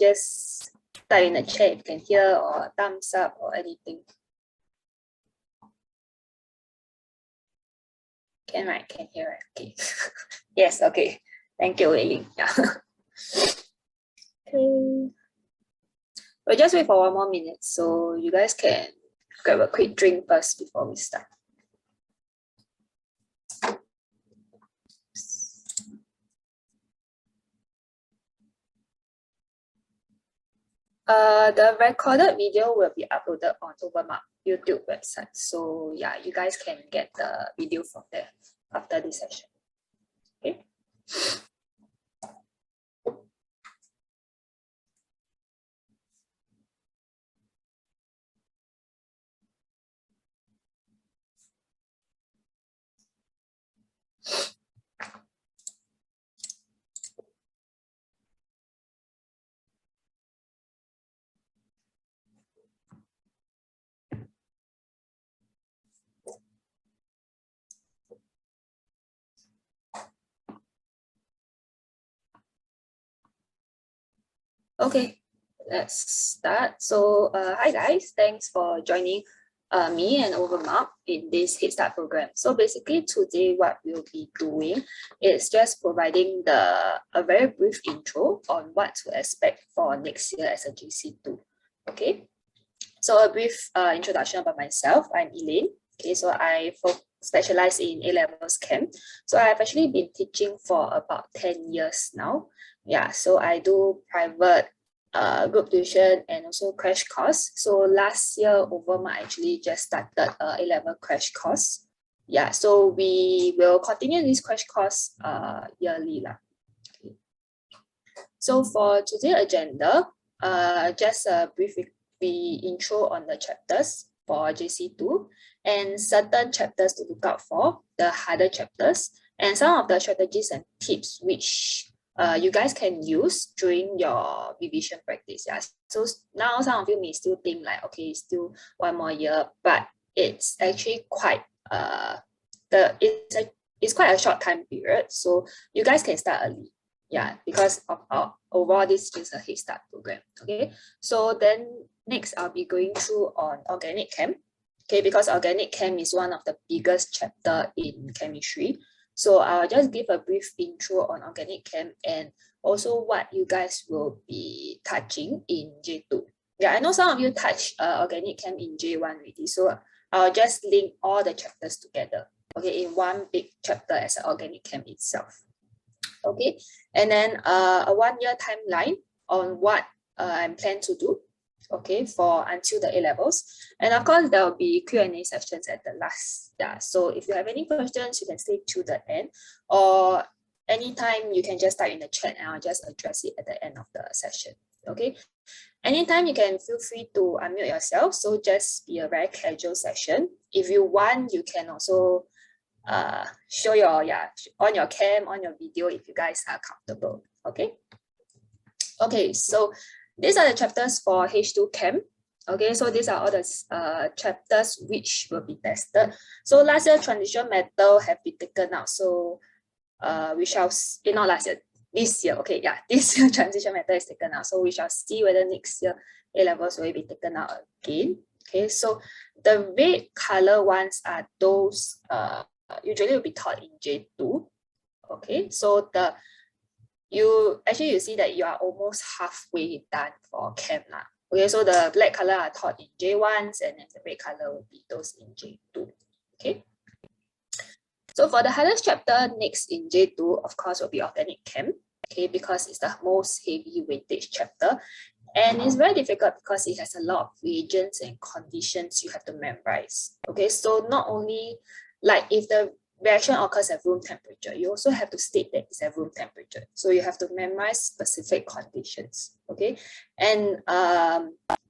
just type in the chat if you can hear, or thumbs up or anything. Can, right? Can hear, right? Okay. Yes, okay. Thank you, Wei Ling. Yeah. Okay. We'll just wait for 1 more minute so you guys can grab a quick drink first before we start. The recorded video will be uploaded on Overmark YouTube website. So yeah, you guys can get the video from there after this session. Okay. Okay, let's start. So hi guys, thanks for joining me and Overmark in this Head Start program. So basically today what we'll be doing is just providing a very brief intro on what to expect for next year as a GC2. Okay, so a brief introduction about myself. I'm Elaine. Okay, so I specialize in A-levels chem. So I've actually been teaching for about 10 years now. Yeah, so I do private group tuition and also crash course. So last year Overmark actually just started A-level crash course. Yeah, so we will continue this crash course yearly lah. Okay. So for today's agenda, just a brief intro on the chapters for JC2 and certain chapters to look out for, the harder chapters, and some of the strategies and tips which you guys can use during your revision practice. Yeah. So now some of you may still think like, okay, still 1 more year, but it's actually quite it's quite a short time period. So you guys can start early. Yeah, because of overall this is a Head Start program. Okay, so then next I'll be going through on organic chem. Okay, because organic chem is one of the biggest chapter in chemistry. So I'll just give a brief intro on organic chem and also what you guys will be touching in J2. Yeah, I know some of you touch organic chem in J1 already. So I'll just link all the chapters together, okay, in one big chapter as an organic chem itself. Okay, and then a 1 year timeline on what I'm planning to do, okay, for until the A-levels. And of course, there will be Q&A sessions at the last. Yeah, so if you have any questions, you can stay to the end, or anytime you can just type in the chat and I'll just address it at the end of the session. Okay, anytime you can feel free to unmute yourself, so just be a very casual session. If you want, you can also show your on your cam, on your video if you guys are comfortable. Okay, so these are the chapters for H2 chem. Okay, so these are all the chapters which will be tested. So last year transition metal have been taken out, so we shall not last year, this year. Okay, yeah, this year transition metal is taken out, so we shall see whether next year A-levels will be taken out again. Okay, so the red color ones are those usually will be taught in J2. Okay, so you see that you are almost halfway done for chem lah. Okay, so the black color are taught in J1s and then the red color will be those in J2. Okay, so for the hardest chapter next in J2, of course, will be organic chem. Okay, because it's the most heavy weightage chapter. And it's very difficult because it has a lot of reagents and conditions you have to memorize. Okay, so not only like if the reaction occurs at room temperature, you also have to state that it's at room temperature. So you have to memorize specific conditions. Okay, and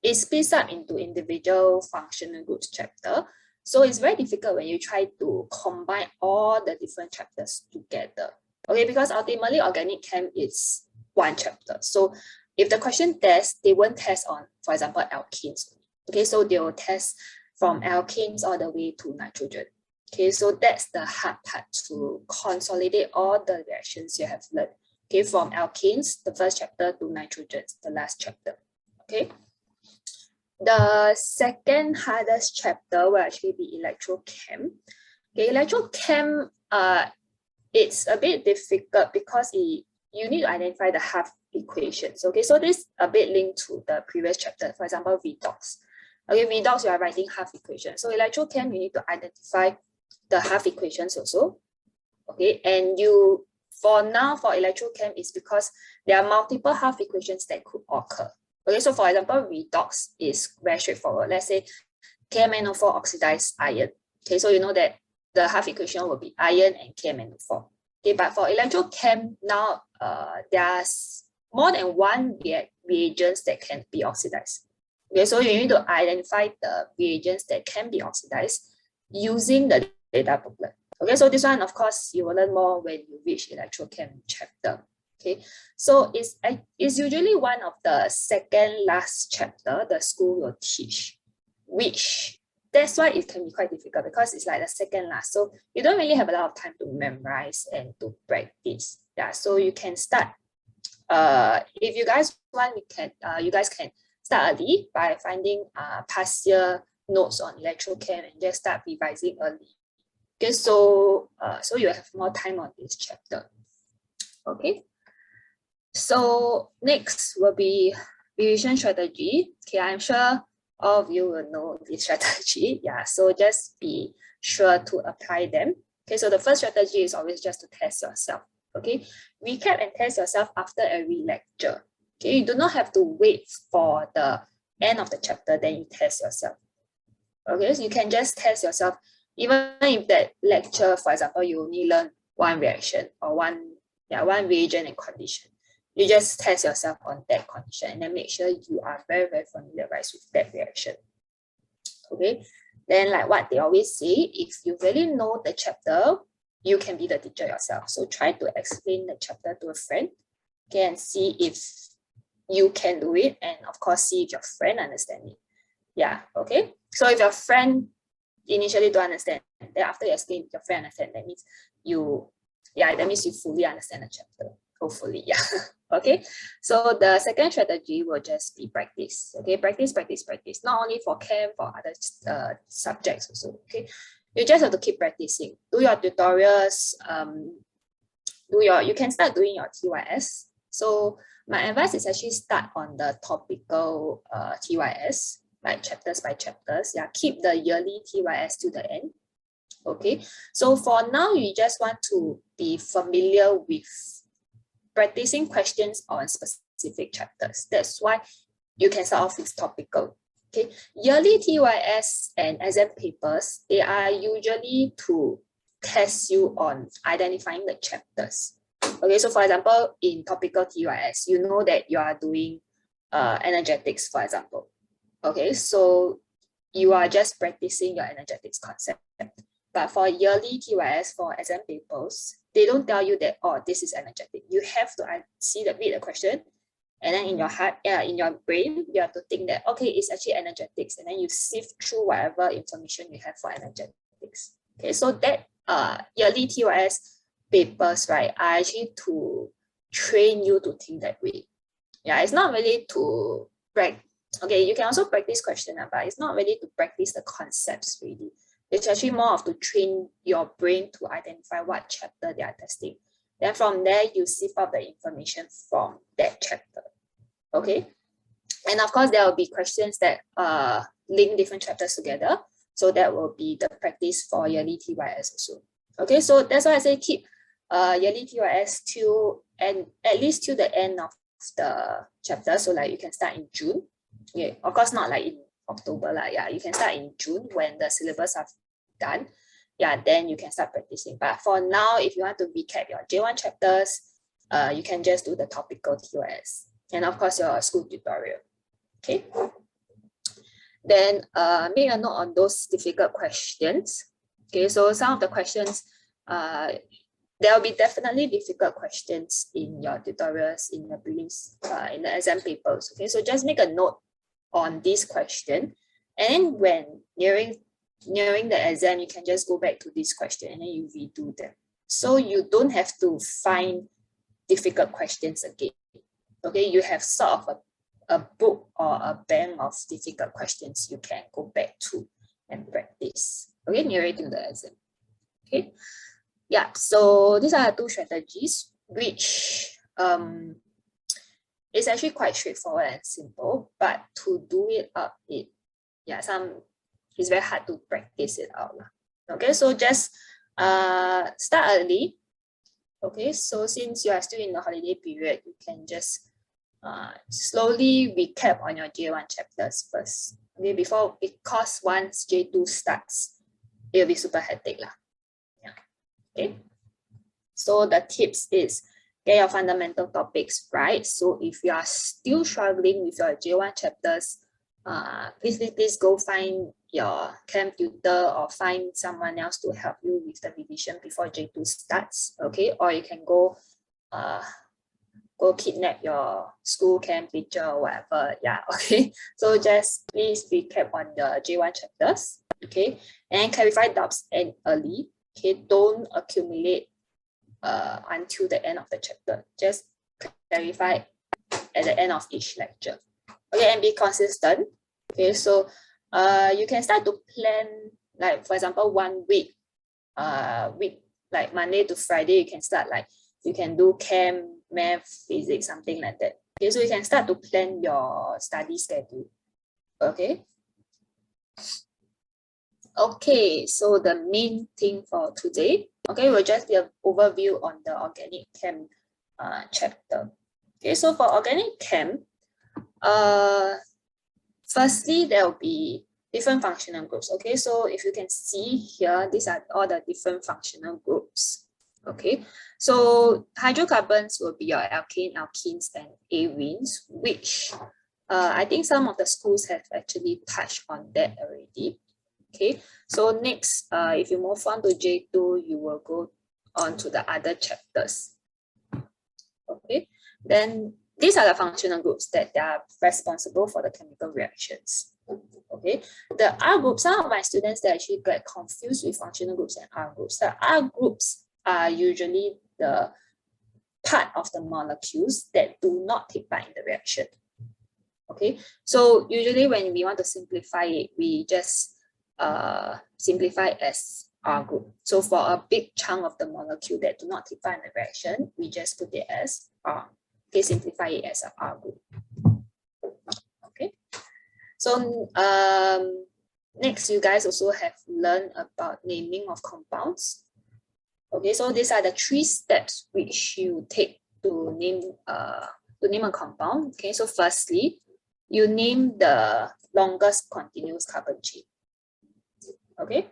it splits up into individual functional groups chapter. So it's very difficult when you try to combine all the different chapters together. Okay, because ultimately organic chem is one chapter. So if the question tests, they won't test on, for example, alkenes. Okay, so they will test from alkenes all the way to nitrogen. Okay, so that's the hard part, to consolidate all the reactions you have learned Okay, from alkanes, the first chapter, to nitrogens, the last chapter. Okay. The second hardest chapter will actually be electrochem. Okay, electrochem, it's a bit difficult because you need to identify the half equations. Okay, so this is a bit linked to the previous chapter. For example, redox. Okay, redox, you are writing half equations. So electrochem, you need to identify the half equations also. Okay, and for now, for electrochem, is because there are multiple half equations that could occur. Okay, so for example, redox is very straightforward. Let's say KMnO4 oxidized iron. Okay, so you know that the half equation will be iron and KMnO4. Okay, but for electrochem now, there's more than one reagents that can be oxidized. Okay, so you need to identify the reagents that can be oxidized using the data booklet. Okay, so this one, of course, you will learn more when you reach electrochem chapter. Okay, so it's usually one of the second last chapter the school will teach, which that's why it can be quite difficult because it's like the second last. So you don't really have a lot of time to memorize and to practice. Yeah, so you can start. If you guys want, you guys can start early by finding past year notes on electrochem and just start revising early. Okay, so you have more time on this chapter. Okay. So next will be revision strategy. Okay, I'm sure all of you will know this strategy. Yeah, so just be sure to apply them. Okay, so the first strategy is always just to test yourself. Okay, recap and test yourself after every lecture. Okay, you do not have to wait for the end of the chapter, then you test yourself. Okay, so you can just test yourself, even if that lecture, for example, you only learn one reaction or one reagent and condition. You just test yourself on that condition and then make sure you are very, very familiarized with that reaction. Okay, then like what they always say, if you really know the chapter, you can be the teacher yourself. So try to explain the chapter to a friend, okay, and see if you can do it, and of course see if your friend understands it. Yeah, okay. So if your friend initially don't understand, then after you explain, your friend understand, that means you fully understand the chapter. Hopefully, yeah. Okay. So the second strategy will just be practice. Okay, practice. Not only for chem, for other subjects also. Okay, you just have to keep practicing. Do your tutorials. You can start doing your TYS. So my advice is actually start on the topical TYS, like chapters by chapters. Yeah, keep the yearly TYS to the end. Okay, so for now, you just want to be familiar with practicing questions on specific chapters. That's why you can start off with topical. Okay, yearly TYS and exam papers, they are usually to test you on identifying the chapters. Okay, so for example, in topical TYS, you know that you are doing energetics, for example. Okay, so you are just practicing your energetics concept. But for yearly TYS, for exam papers, they don't tell you that, oh, this is energetic. You have to read the question, and then in your heart, in your brain, you have to think that, okay, it's actually energetics, and then you sift through whatever information you have for energetics. Okay, so that yearly TYS papers, right, are actually to train you to think that way. Yeah, it's not really to practice. Okay, you can also practice question, but it's not really to practice the concepts really. It's actually more of to train your brain to identify what chapter they are testing. Then from there, you sift out the information from that chapter. Okay. And of course, there will be questions that link different chapters together. So that will be the practice for yearly TYS also. Okay, so that's why I say keep yearly TYS at least till the end of the chapter. So like you can start in June. Yeah, of course not like in October. Yeah, you can start in June when the syllabus are done. Yeah, then you can start practicing. But for now, if you want to recap your J1 chapters, you can just do the topical TYS. And of course, your school tutorial. Okay. Then make a note on those difficult questions. Okay, so some of the questions, there will be definitely difficult questions in your tutorials, in the prelims, in the exam papers. Okay, so just make a note on this question, and when nearing the exam, you can just go back to this question and then you redo them. So you don't have to find difficult questions again. Okay, you have sort of a book or a bank of difficult questions you can go back to and practice. Okay, nearer to the exam. Okay, yeah, so these are the two strategies which is actually quite straightforward and simple, but to do it up, it's very hard to practice it out. Okay, so just start early. Okay, so since you are still in the holiday period, you can just slowly recap on your J1 chapters first. Okay, because once J2 starts, it will be super hectic lah. Yeah. Okay. So the tips is get your fundamental topics right. So if you are still struggling with your J1 chapters, please go find your camp tutor or find someone else to help you with the revision before J2 starts. Okay, or you can go kidnap your school camp teacher or whatever. Yeah, okay. So just please recap on the J1 chapters. Okay, and clarify doubts and early. Okay, don't accumulate until the end of the chapter. Just clarify at the end of each lecture. Okay, and be consistent. Okay, so you can start to plan, like for example, 1 week, like Monday to Friday, you can start like, you can do chem, math, physics, something like that. Okay, so you can start to plan your study schedule. Okay. Okay, so the main thing for today, okay, will just be an overview on the organic chem chapter. Okay, so for organic chem, firstly, there will be different functional groups. Okay, so if you can see here, these are all the different functional groups. Okay, so hydrocarbons will be your alkane, alkenes, and arenes, which I think some of the schools have actually touched on that already. Okay, so next, if you move on to J2, you will go on to the other chapters. Okay, then these are the functional groups that are responsible for the chemical reactions. Okay, the R groups, some of my students, they actually get confused with functional groups and R groups. The R groups are usually the part of the molecules that do not take part in the reaction. Okay, so usually when we want to simplify it, we just simplify as R group. So for a big chunk of the molecule that do not take part in the reaction, we just put it as R. Okay, simplify it as a R group. Okay, so next, you guys also have learned about naming of compounds. Okay, so these are the 3 steps which you take to name a compound. Okay, so firstly, you name the longest continuous carbon chain. Okay,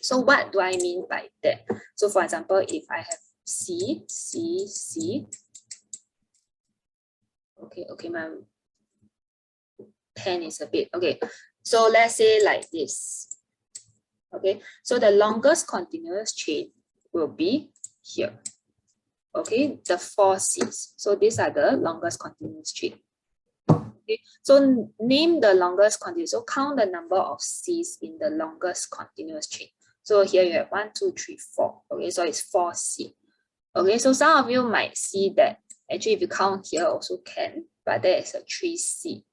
so what do I mean by that? So for example, if I have C, C, C. Okay, my pen is a bit, okay. So let's say like this. Okay, so the longest continuous chain will be here. Okay, the 4 C's. So these are the longest continuous chain. Okay, so name the longest continuous. So count the number of C's in the longest continuous chain. So here you have 1, 2, 3, 4. Okay, so it's 4 C. Okay, so some of you might see that actually if you count here also can, but there is a 3 C.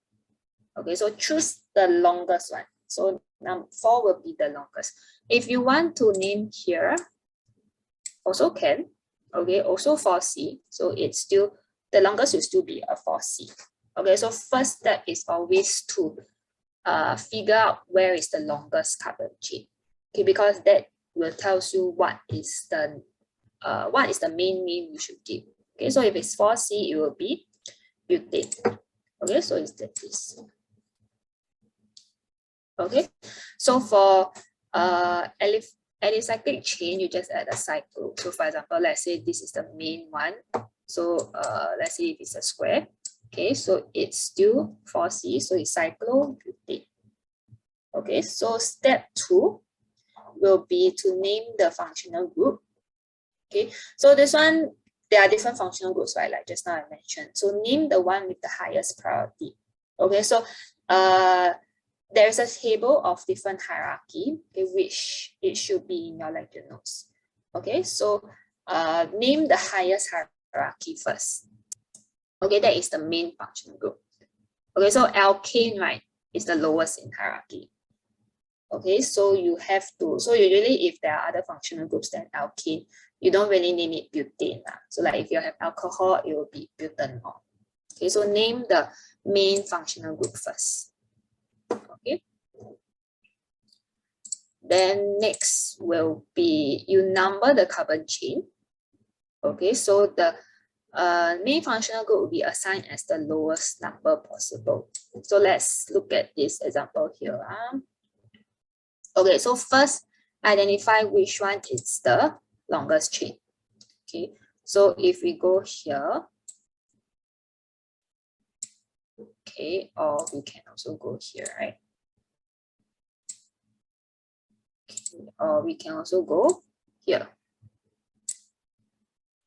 Okay, so choose the longest one. So number 4 will be the longest. If you want to name here, also can. Okay, also 4C. So it's still, the longest will still be a 4C. Okay, so first step is always to figure out where is the longest carbon chain. Okay, because that will tell you what is the main name you should give. Okay, so if it's 4C, it will be butane. Okay, so it's like this. Okay, so for alicyclic chain, you just add a cycle. So for example, let's say this is the main one. So let's say if it's a square. Okay, so it's still 4C, so it's cyclobutane. Okay, so step 2 will be to name the functional group. Okay, so this one, there are different functional groups, right? Like just now I mentioned. So name the one with the highest priority. Okay, so there's a table of different hierarchy, okay, which it should be in your lecture notes. Okay, so name the highest hierarchy hierarchy first. Okay, that is the main functional group. Okay, so alkane, right, is the lowest in hierarchy. Okay, so you have to, so usually if there are other functional groups than alkane, you don't really name it butane. So like if you have alcohol, it will be butanol. Okay, so name the main functional group first. Okay. Then next will be you number the carbon chain. Okay, so the main functional group will be assigned as the lowest number possible. So let's look at this example here. Okay, so first identify which one is the longest chain. Okay, so if we go here, okay, or we can also go here, right? Okay, or we can also go here.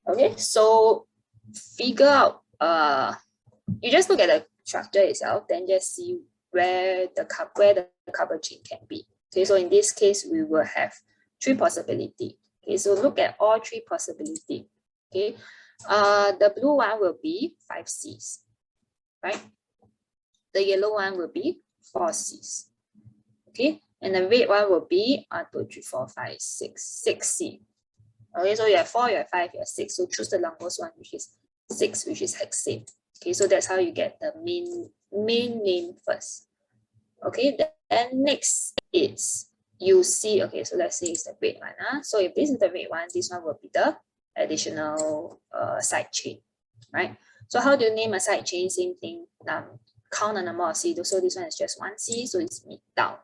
Okay, so figure out, you just look at the structure itself, then just see where the carbon chain can be. Okay, so in this case, we will have 3 possibilities. Okay, so look at all 3 possibilities. Okay, the blue one will be 5 C's, right? The yellow one will be 4 C's. Okay, and the red one will be 1, 2, 3, 4, 5, 6 C. Okay, so you have 4, you have 5, you have 6. So choose the longest one, which is 6, which is hexane. Okay, so that's how you get the main name first. Okay, then next is you see, okay, so let's say it's the red one. So if this is the red one, this one will be the additional side chain, right? So how do you name a side chain? Same thing, count the number of C. So this one is just 1 C, so it's mid down.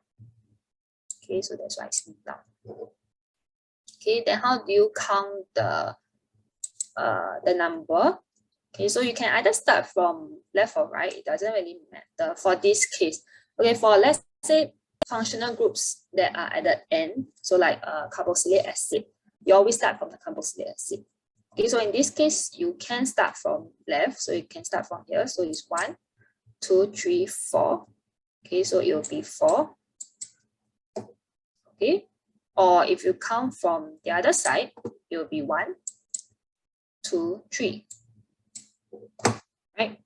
Okay, so that's why it's mid down. Okay, then how do you count the number? Okay, so you can either start from left or right. It doesn't really matter for this case. Okay, for let's say functional groups that are at the end, so like carboxylic acid, you always start from the carboxylic acid. Okay, so in this case, you can start from left, so you can start from here. So it's 1, 2, 3, 4. Okay, so it will be 4. Okay, or if you count from the other side, it will be 1, 2, 3. Right?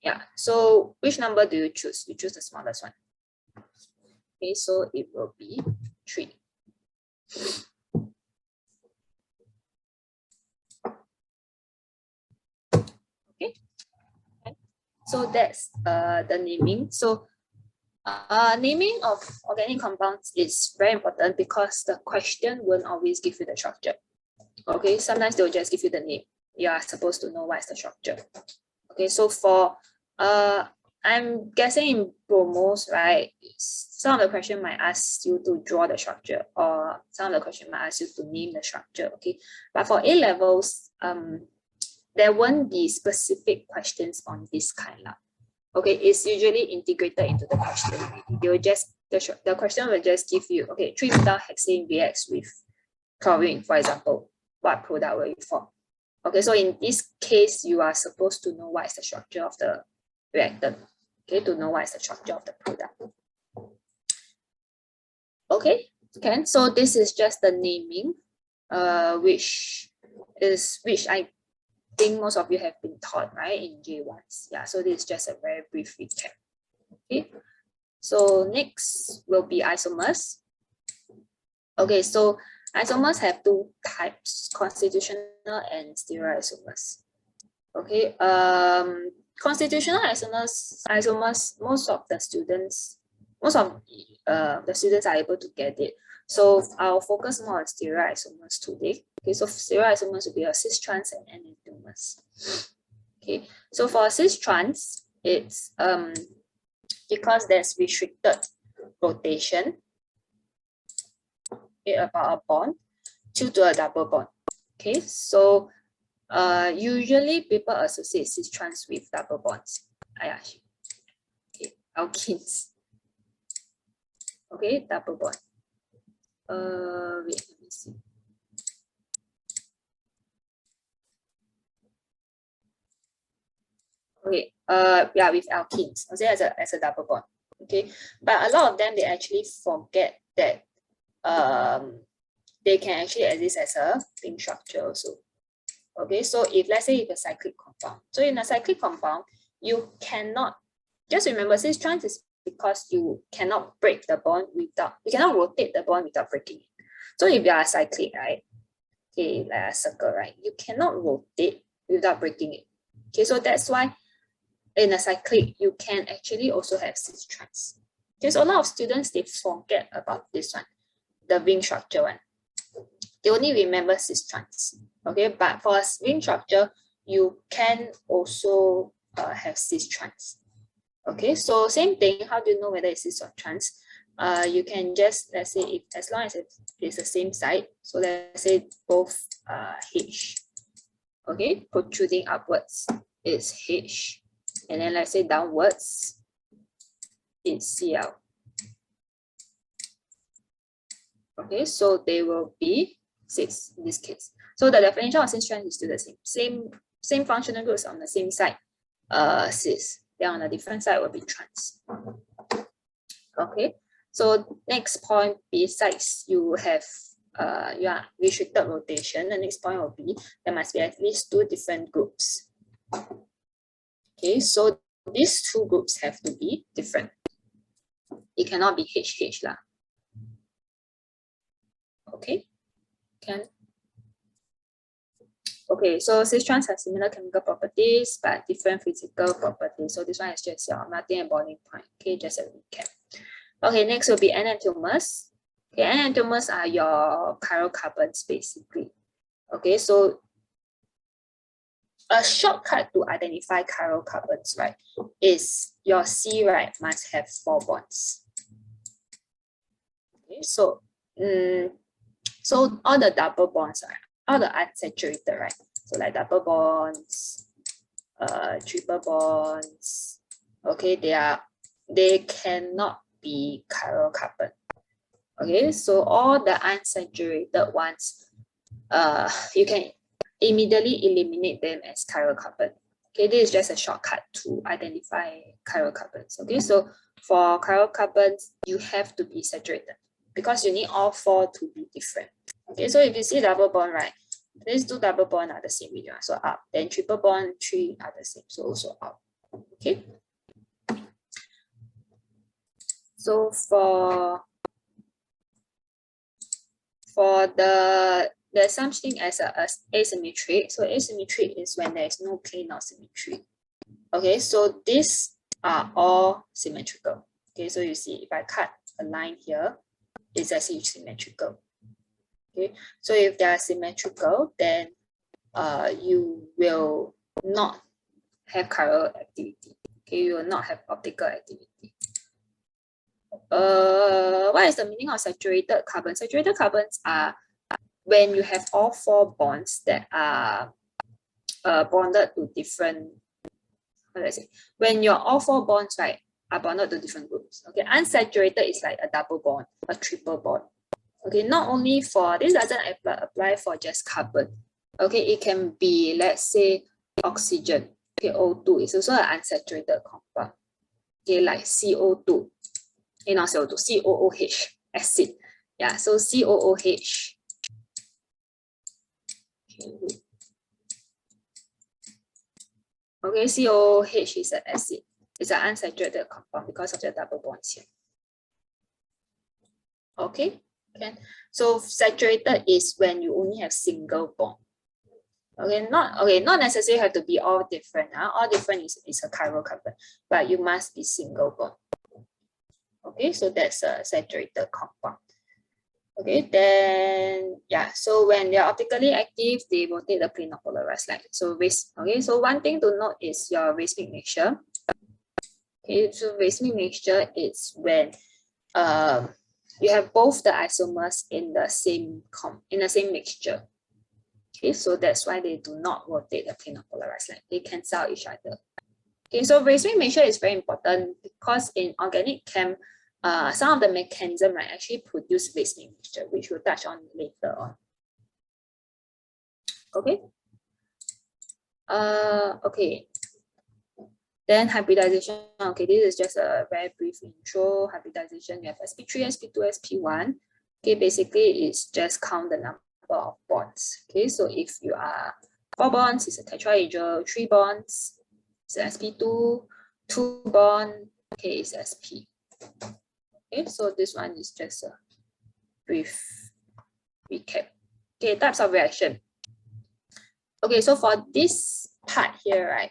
Yeah. So which number do you choose? You choose the smallest one. Okay, so it will be 3. Okay. So that's the naming. So naming of organic compounds is very important because the question won't always give you the structure. Okay, sometimes they'll just give you the name. You are supposed to know what is the structure. Okay, so for I'm guessing in promos, right, some of the question might ask you to draw the structure, or some of the question might ask you to name the structure. Okay, but for A levels, there won't be specific questions on this kind of. Okay, it's usually integrated into the question. They will just the question will just give you, okay, 3-methyl-hexane reacts with chlorine, for example. What product will you form? Okay, so in this case, you are supposed to know what is the structure of the reactant. Okay, to know what is the structure of the product. Okay, so this is just the naming, which I think most of you have been taught, right, in J1s. Yeah, so this is just a very brief recap. Okay, so next will be isomers. Okay, so isomers have 2 types, constitutional and stereoisomers. Okay, constitutional isomers, most of the students are able to get it. So I'll focus more on stereoisomers today. Okay, so stereoisomers will be a cis trans and enantiomers. Okay, so for cis trans, it's because there's restricted rotation about a bond due to a double bond. Okay, so usually people associate cis trans with double bonds. Okay, alkenes. Okay, double bond. Wait, let me see. Okay, yeah, with alkenes, I'll say as a double bond. Okay, but a lot of them, they actually forget that they can actually exist as a ring structure also. Okay, so if let's say it's a cyclic compound, so in a cyclic compound, you cannot, just remember cis trans is because you cannot break the bond without, you cannot rotate the bond without breaking it. So if you are cyclic, right, okay, like a circle, right, you cannot rotate without breaking it. Okay, so that's why in a cyclic, you can actually also have cis trans. Okay, so a lot of students, they forget about this one, the ring structure one. They only remember cis trans. Okay, but for a ring structure, you can also have cis trans. Okay, so same thing. How do you know whether it's cis or trans? You can just, let's say, if as long as it's the same side, so let's say both H, okay, protruding upwards is H, and then let's say downwards is Cl. Okay, so they will be cis in this case. So the definition of cis trans is still the same. Same functional groups on the same side, cis. Then on a different side will be trans. Okay, so next point, besides you have restricted rotation, the next point will be there must be at least 2 different groups. Okay, so these 2 groups have to be different. It cannot be HH lah. Okay, can. Okay, so cis trans have similar chemical properties but different physical properties. So this one is just your melting and boiling point. Okay, just a recap. Okay, next will be enantiomers. Okay, enantiomers are your chiral carbons basically. Okay, so a shortcut to identify chiral carbons, right, is your C, right, must have 4 bonds. Okay, so so all the double bonds, right, all the unsaturated, right, so like double bonds, triple bonds, okay, they cannot be chiral carbon. Okay, so all the unsaturated ones, you can immediately eliminate them as chiral carbon. Okay, this is just a shortcut to identify chiral carbons. Okay, so for chiral carbons, you have to be saturated because you need all 4 to be different. Okay, so if you see double bond, right, these 2 double bond are the same region, so up. Then triple bond, 3 are the same, so also up. Okay. So for there's something as asymmetry. So asymmetry is when there is no plane of symmetry. Okay, so these are all symmetrical. Okay, so you see if I cut a line here, it's actually symmetrical. Okay, so if they are symmetrical, then you will not have chiral activity. Okay, you will not have optical activity. What is the meaning of saturated carbon? Saturated carbons are when you have all 4 bonds that are bonded to different, how do I say? When your all 4 bonds, right, are bonded to different groups. Okay, unsaturated is like a double bond, a triple bond. Okay, not only for, this doesn't apply for just carbon. Okay, it can be, let's say, oxygen. Okay, O2 is also an unsaturated compound. Okay, like CO2. Not CO2, COOH, acid. Yeah, so COOH. Okay, COOH is an acid. It's an unsaturated compound because of the double bonds here. Okay, so saturated is when you only have single bond. Okay, not necessarily have to be all different. All different is a chiral carbon, but you must be single bond. Okay, so that's a saturated compound. Okay, then yeah, so when they're optically active, they rotate the plane of polarized light. So okay, so one thing to note is your racemic mixture. Okay, so racemic mixture is when you have both the isomers in the same mixture. Okay, so that's why they do not rotate the plane of polarized light. They cancel each other. Okay, so racemic mixture is very important because in organic chem, some of the mechanism, right, actually produce racemic mixture, which we'll touch on later on. Okay. Okay. Then hybridization. Okay, this is just a very brief intro. Hybridization, you have sp3, sp2, sp1. Okay, basically it's just count the number of bonds. Okay, so if you are 4 bonds is a tetrahedral, 3 bonds is sp2, 2 bond, okay, is sp. Okay, so this one is just a brief recap. Okay, types of reaction. Okay, so for this part here, right,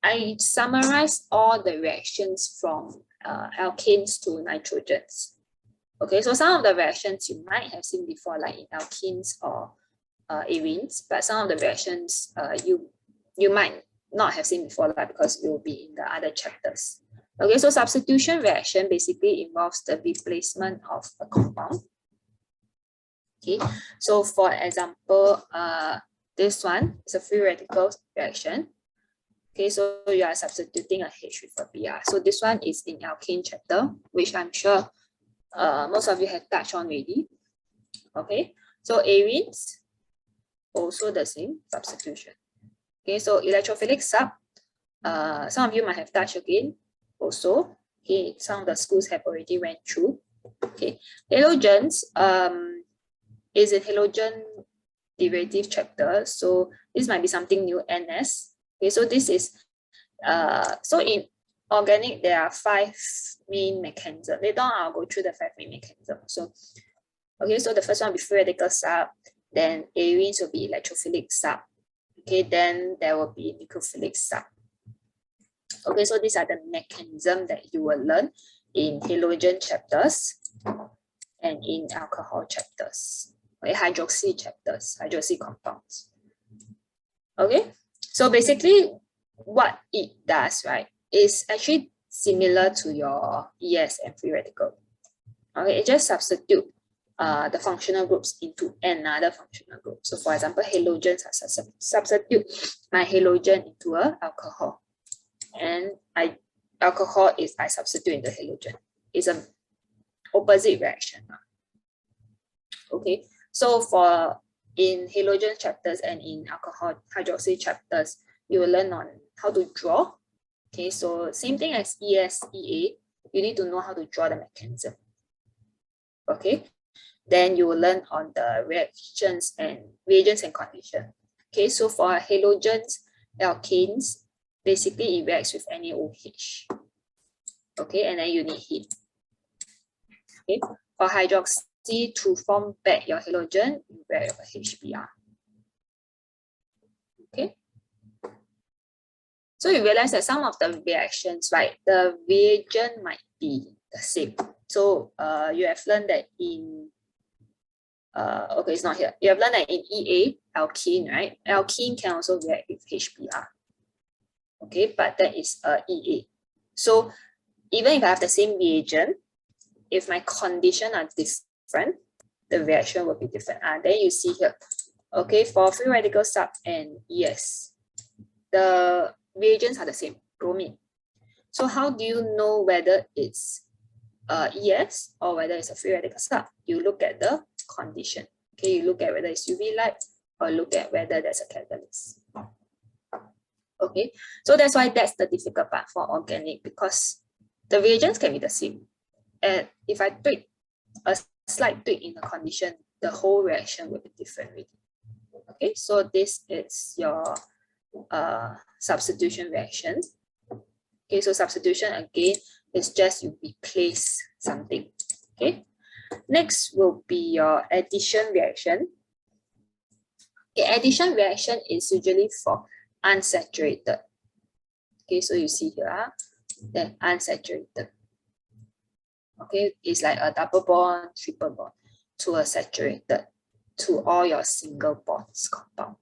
I summarized all the reactions from alkanes to nitrogens. Okay, so some of the reactions you might have seen before, like in alkenes or arenes, but some of the reactions you might not have seen before, like, because it will be in the other chapters. Okay, so substitution reaction basically involves the replacement of a compound. Okay, so for example, this one is a free radical reaction. Okay, so you are substituting a H with a Br. So this one is in alkane chapter, which I'm sure most of you have touched on already. Okay, so arenes, also the same substitution. Okay, so electrophilic sub, some of you might have touched again also. Okay, some of the schools have already went through. Okay, halogens is in halogen derivative chapter, so this might be something new, NS. Okay, so this is so in organic there are 5 main mechanisms. Later on I'll go through the 5 main mechanisms. So okay, so the first one will be free radical sub, then arenes will be electrophilic sub. Okay, then there will be nucleophilic sub. Okay, so these are the mechanisms that you will learn in halogen chapters and in alcohol chapters. Okay, hydroxy chapters, hydroxy compounds. Okay, so basically what it does, right, is actually similar to your ES and free radical. Okay, it just substitute the functional groups into another functional group. So for example, halogens are substitute my halogen into a alcohol, and alcohol is I substitute into halogen. It's an opposite reaction. Okay, so for in halogen chapters and in alcohol hydroxy chapters, you will learn on how to draw. Okay, so same thing as ES, EA, you need to know how to draw the mechanism. Okay, then you will learn on the reactions and reagents and conditions. Okay, so for halogens, alkanes, basically it reacts with NaOH. Okay, and then you need heat. Okay, for hydroxy, to form back your halogen, you react with HBr. Okay, so you realize that some of the reactions, right, the reagent might be the same. So you have learned that in okay, it's not here. You have learned that in EA, alkene, right? Alkene can also react with HBr. Okay, but that is EA. So even if I have the same reagent, if my conditions are different, the reaction will be different. Then you see here. Okay, for free radical sub and ES, the reagents are the same, bromine. So how do you know whether it's ES or whether it's a free radical sub? You look at the condition. Okay, you look at whether it's UV light or look at whether there's a catalyst. Okay, so that's why that's the difficult part for organic, because the reagents can be the same. And if I tweak a slight tweak in the condition, the whole reaction will be different already. Okay, so this is your substitution reaction. Okay, so substitution again is just you replace something. Okay, next will be your addition reaction. Okay, addition reaction is usually for unsaturated. Okay, so you see here, then unsaturated. Okay, it's like a double bond, triple bond to a saturated, to all your single bonds compound.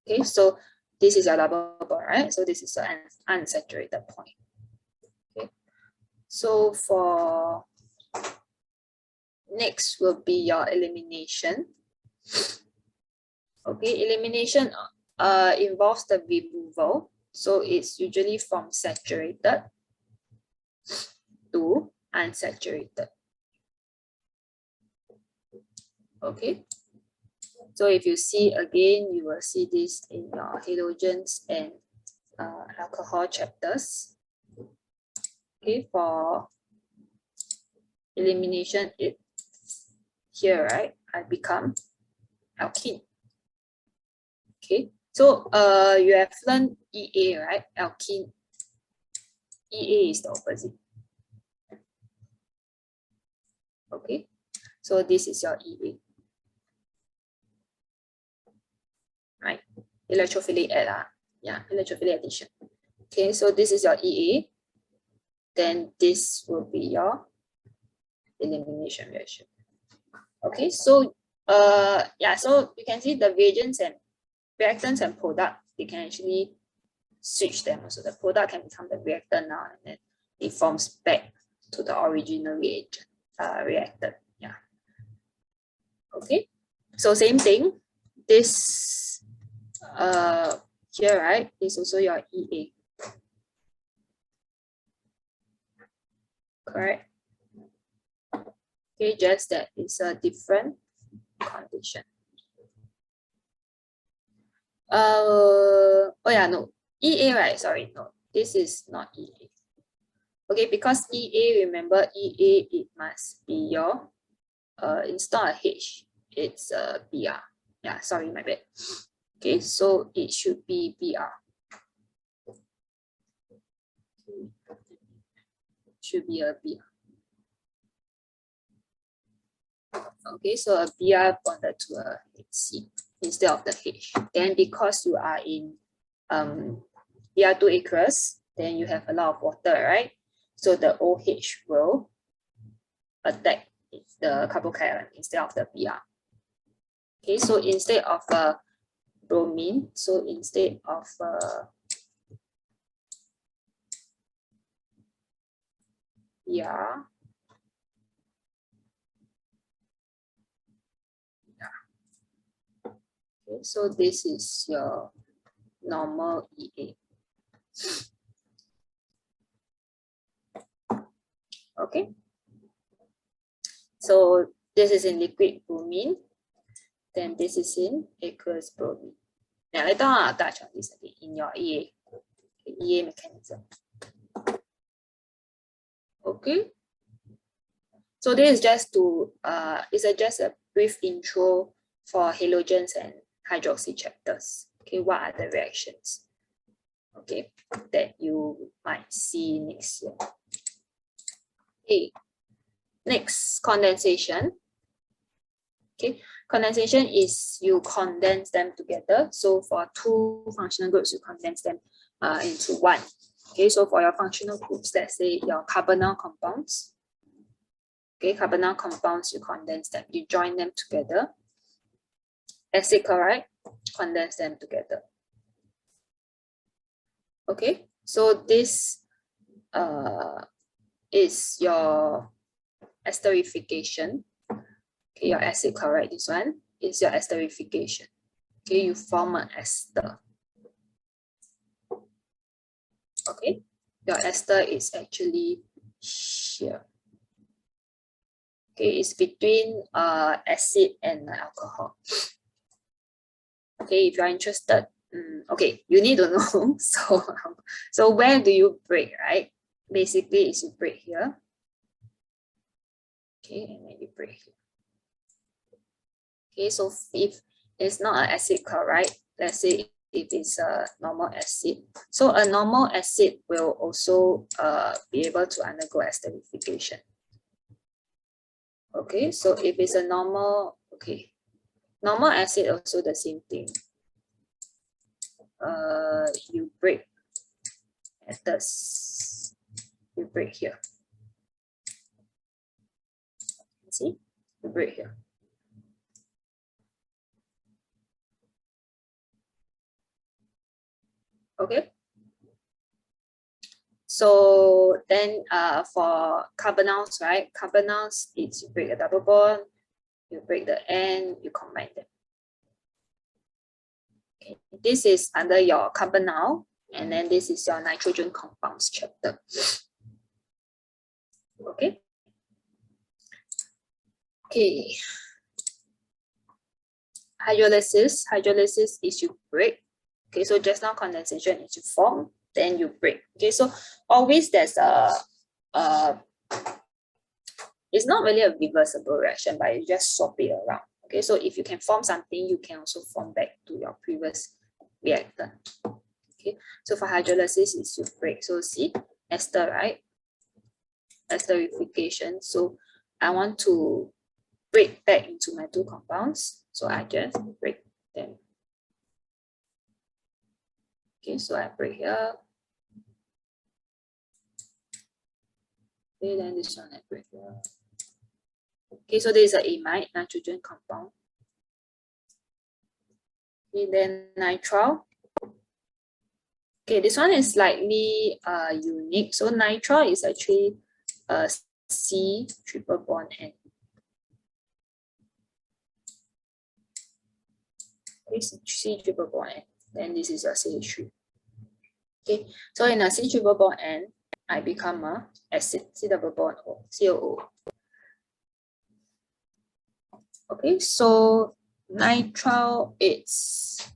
Okay, so this is your double bond, right? So this is an unsaturated point. Okay, so for next will be your elimination. Okay, elimination involves the removal. So it's usually from saturated to unsaturated. Okay, so if you see again, you will see this in your halogens and alcohol chapters. Okay, for elimination, it here, right, I become alkene. Okay, so you have learned EA, right? Alkene. EA is the opposite. Okay, so this is your EA. Right, electrophilic add, electrophilic addition. Okay, so this is your EA. Then this will be your elimination reaction. Okay, so so you can see the reagents and reactants and product, they can actually switch them. So the product can become the reactant now, and then it forms back to the original reagent reactant. Yeah. Okay, so same thing. This here, right, is also your EA. Correct. Okay, just that it's a different condition. Oh yeah, no. EA, right? Sorry, no. This is not EA. Okay, because EA, remember EA, it must be your it's not a H, it's a BR. Yeah, sorry, my bad. Okay, so it should be BR. Should be a BR. Okay, so a BR bonded to a HC instead of the H. Then because you are in BR2 aqueous, then you have a lot of water, right? So the OH will attack the carbocation instead of the BR. Okay, so instead of bromine, so instead of BR, okay, so this is your normal EA. Okay, so this is in liquid bromine, then this is in aqueous bromine. Now later on I'll touch on this again in your EA mechanism. Okay, so this is just to just a brief intro for halogens and hydroxy chapters. Okay, what are the reactions? Okay, that you might see next year. Okay, next, condensation. Okay, condensation is you condense them together. So for two functional groups, you condense them into one. Okay, so for your functional groups, let's say your carbonyl compounds. Okay, carbonyl compounds, you condense them, you join them together. Acid chloride, condense them together. Okay, so this is your esterification. Okay, your acid chloride, this one is your esterification. Okay, you form an ester. Okay, your ester is actually here. Okay, it's between acid and alcohol. Okay, if you're interested, okay, you need to know. So where do you break, right? Basically, is you break here. Okay, and then you break here. Okay, so if it's not an acid chloride, let's say if it's a normal acid, so a normal acid will also be able to undergo esterification. Okay, so if it's a normal, okay, normal acid also the same thing. You break at this, you break here. See, you break here. Okay. So then for carbonyls, right? Carbonyls, it's you break a double bond, you break the end, you combine them. Okay. This is under your carbonyl, and then this is your nitrogen compounds chapter. Okay. Okay. Hydrolysis. Hydrolysis is you break. Okay, so just now condensation is you form, then you break. Okay, so always there's it's not really a reversible reaction, but you just swap it around. Okay, so if you can form something, you can also form back to your previous reactant. Okay, so for hydrolysis, it's you break. So see, ester, right? Esterification. So I want to break back into my two compounds. So I just break them. Okay, so I break here. Okay, then this one I break here. Okay, so this is an amide nitrogen compound. Okay, then nitrile. Okay, this one is slightly unique. So nitrile is actually a C triple bond N. Okay, C triple bond N. Then this is your CH3. Okay, so in a C triple bond N, I become a acid, C double bond O, COO. Okay, so nitrile, it's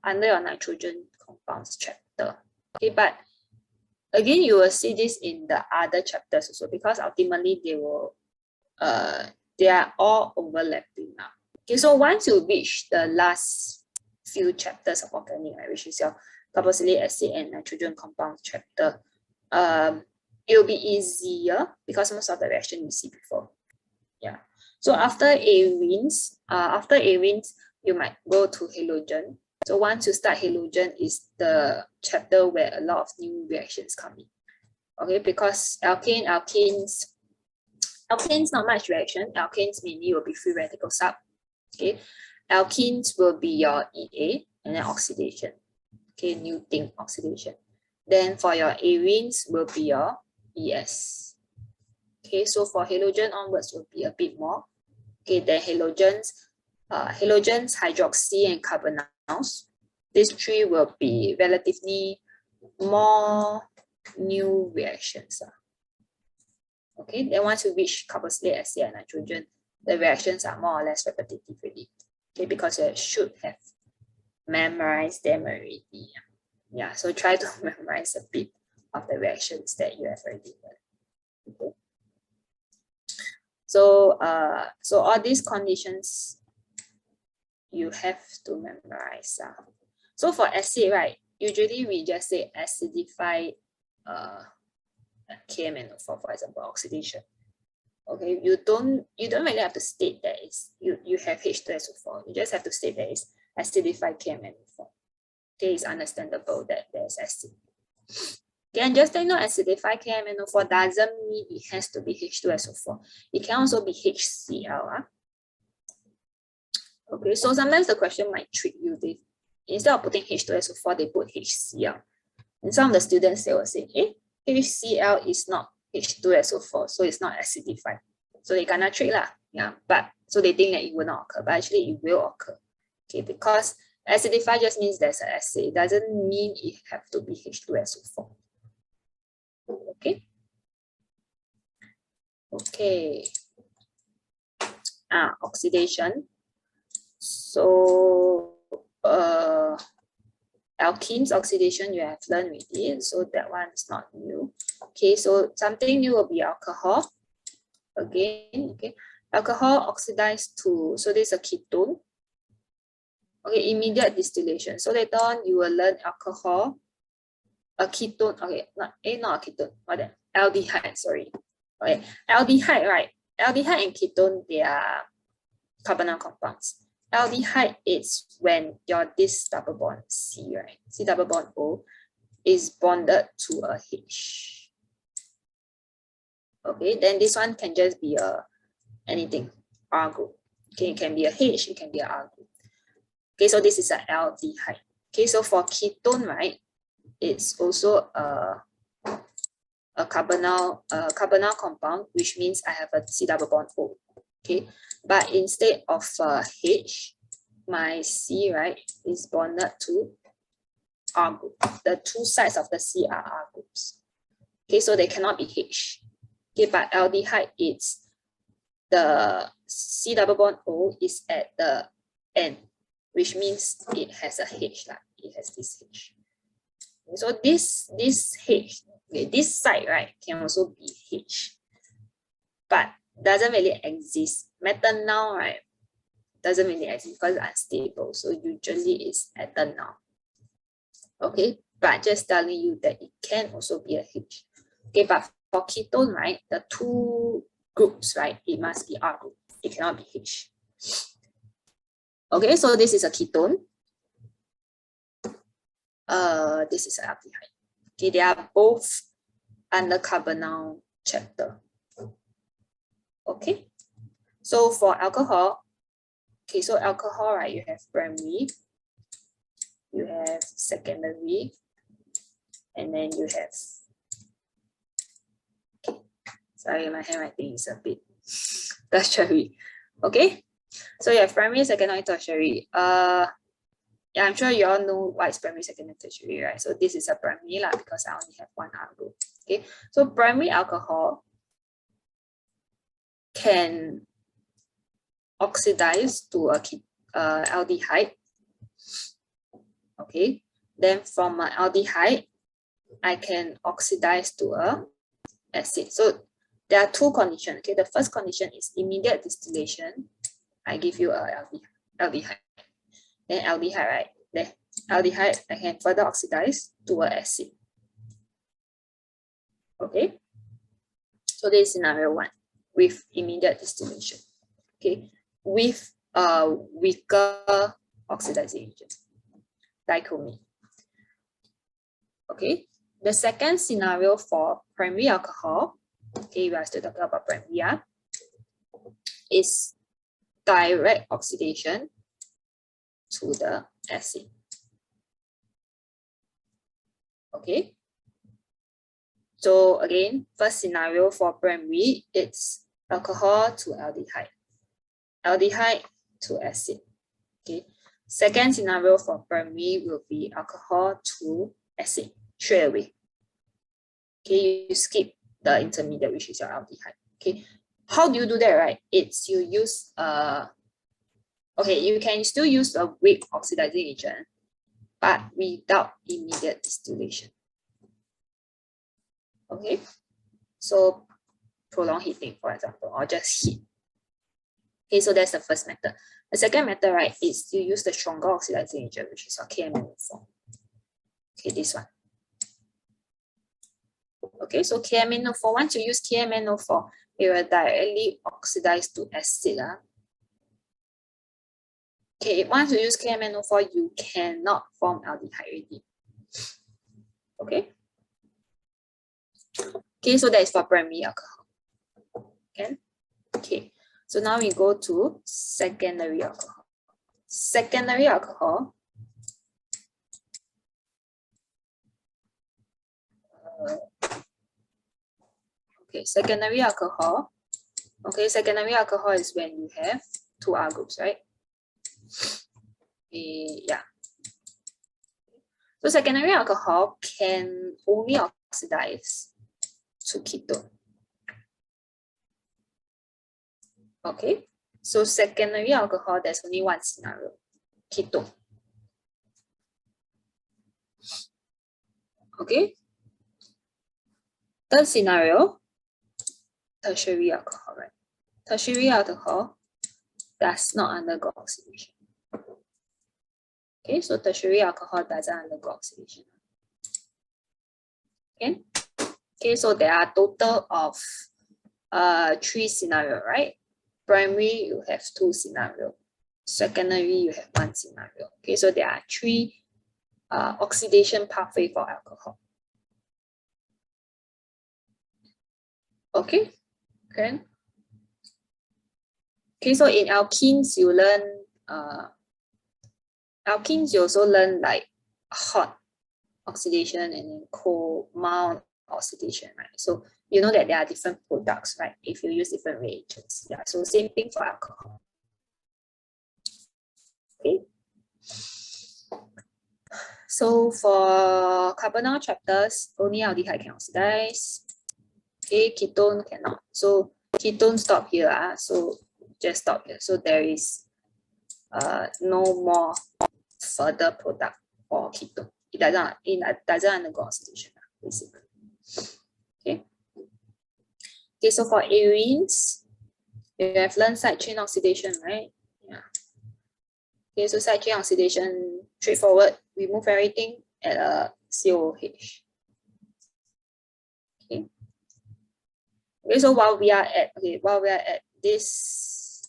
under your nitrogen compounds chapter. Okay, but again, you will see this in the other chapters also, because ultimately they are all overlapping now. Okay, so once you reach the last few chapters of organic, right, which is your carboxylic acid and nitrogen compounds chapter, it will be easier because most of the reaction you see before. Yeah. So after arenes, you might go to halogen. So once you start halogen is the chapter where a lot of new reactions come in. Okay, because alkanes not much reaction. Alkanes mainly will be free radical sub. Okay, alkenes will be your EA and then oxidation. Okay, new thing, oxidation. Then for your arenes will be your ES. Okay, so for halogen onwards will be a bit more. Okay, then halogens, hydroxy and carbonyls. These three will be relatively more new reactions. Okay, then once you reach carboxylic acid and nitrogen, the reactions are more or less repetitive already. Okay, because you should have memorized them already. Yeah, so try to memorize a bit of the reactions that you have already learned. Okay. So all these conditions you have to memorize. So for acid, right, usually we just say acidified KMNO4, for example, oxidation. Okay, you don't really have to state that you have H2SO4. You just have to state that it's acidified KMNO4. Okay, it's understandable that there's acid. Okay, and just take note, acidified KMNO4 doesn't mean it has to be H2SO4. It can also be HCl. Okay, so sometimes the question might trick you. Instead of putting H2SO4, they put HCl. And some of the students, they will say, hey, HCl is not H2SO4, so it's not acidified. So they cannot trick lah. Yeah, but so they think that it will not occur, but actually it will occur. Okay, because acidified just means there's an acid. It doesn't mean it have to be H2SO4. Okay. Okay. Oxidation. So alkenes oxidation you have learned with it, so that one is not new. Okay, so something new will be alcohol. Again, okay, alcohol oxidized to, so this is a ketone. Okay, immediate distillation. So later on you will learn alcohol, a ketone. Okay, not a ketone. What then? Aldehyde. Sorry. Okay, aldehyde, right? Aldehyde and ketone, they are carbonyl compounds. Aldehyde is when this double bond C, right? C double bond O is bonded to a H. Okay, then this one can just be anything, R group. Okay, it can be a H, it can be a R group. Okay, so this is an aldehyde. Okay, so for ketone, right, it's also a carbonyl compound, which means I have a C double bond O. Okay, but instead of H, my C, right, is bonded to R group. The two sides of the C are R groups. Okay, so they cannot be H. Okay, but aldehyde, it's the C double bond O is at the end, which means it has a H, like it has this H. So this H, okay, this side, right, can also be H, but doesn't really exist. Methanol, right, doesn't really exist because it's unstable. So usually it's ethanol. Okay, but just telling you that it can also be a H. Okay, but for ketone, right, the two groups, right, it must be R group. It cannot be H. Okay, so this is a ketone. This is an aldehyde. Okay, they are both under carbonyl chapter. Okay, so for alcohol, okay, so alcohol, right, you have primary, you have secondary, and then you have, okay, sorry, my handwriting is a bit tertiary. Okay, so you have primary, secondary, tertiary. Yeah, I'm sure you all know what is primary, secondary, tertiary, right? So this is a primary lah, because I only have one R group. Okay, so primary alcohol can oxidize to a aldehyde. Okay, then from an aldehyde, I can oxidize to a acid. So there are two conditions. Okay, the first condition is immediate distillation. I give you a aldehyde. Then aldehyde, right? Then aldehyde, I can further oxidize to an acid. Okay, so this is scenario one with immediate distillation. Okay, with a weaker oxidizing agent, dichromy. Okay, the second scenario for primary alcohol, okay, we are still talking about primary, yeah, is direct oxidation to the acid. Okay, so again, first scenario for primary, it's alcohol to aldehyde, aldehyde to acid. Okay, second scenario for primary will be alcohol to acid straight away. Okay, you skip the intermediate, which is your aldehyde. Okay, how do you do that, right? It's you use okay, you can still use a weak oxidizing agent, but without immediate distillation. Okay, so prolonged heating, for example, or just heat. Okay, so that's the first method. The second method, right, is you use the stronger oxidizing agent, which is our KMnO4. Okay, this one. Okay, so KMnO4, once you use KMnO4, it will directly oxidize to acid. Okay, once you use KMnO4, you cannot form aldehyde already. Okay. Okay, so that is for primary alcohol. Okay, so now we go to secondary alcohol. Secondary alcohol. Okay, secondary alcohol. Okay, secondary alcohol is when you have two R groups, right? Yeah. So secondary alcohol can only oxidize to ketone. Okay, so secondary alcohol, there's only one scenario, ketone. Okay. Third scenario, tertiary alcohol, right? Tertiary alcohol does not undergo oxidation. Okay, so tertiary alcohol doesn't undergo oxidation. Okay. Okay, so there are a total of 3 scenarios, right? Primary, you have 2 scenarios. Secondary, you have 1 scenario. Okay, so there are 3 oxidation pathway for alcohol. Okay, okay. Okay, so in alkenes, you learn alkenes, you also learn like hot oxidation and then cold, mild oxidation, right? So you know that there are different products, right? If you use different reagents. Yeah, so same thing for alcohol. Okay. So for carbonyl chapters, only aldehyde can oxidize. Okay, ketone cannot. So ketone stop here. So just stop here. So there is no more further product for ketone. It doesn't undergo oxidation, basically. Okay. Okay, so for arenes, you have learned side chain oxidation, right? Yeah. Okay, so side chain oxidation, straightforward. Remove everything, at a COH. Okay. Okay, so while we are at this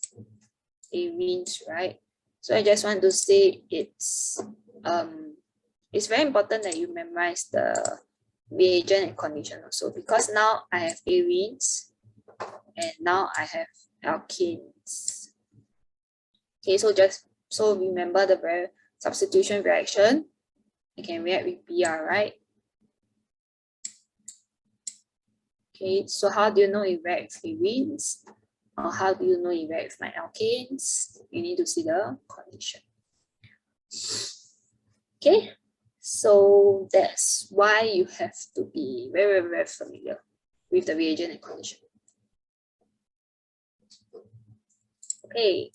arenes, right? So I just want to say it's very important that you memorize the reagent and condition also, because now I have arenes and now I have alkenes. Okay, so remember the substitution reaction. I can react with Br, right? Okay, so how do you know you react with arenes? Or how do you know you react with my alkanes? You need to see the condition. Okay, so that's why you have to be very, very familiar with the reagent and condition. Okay,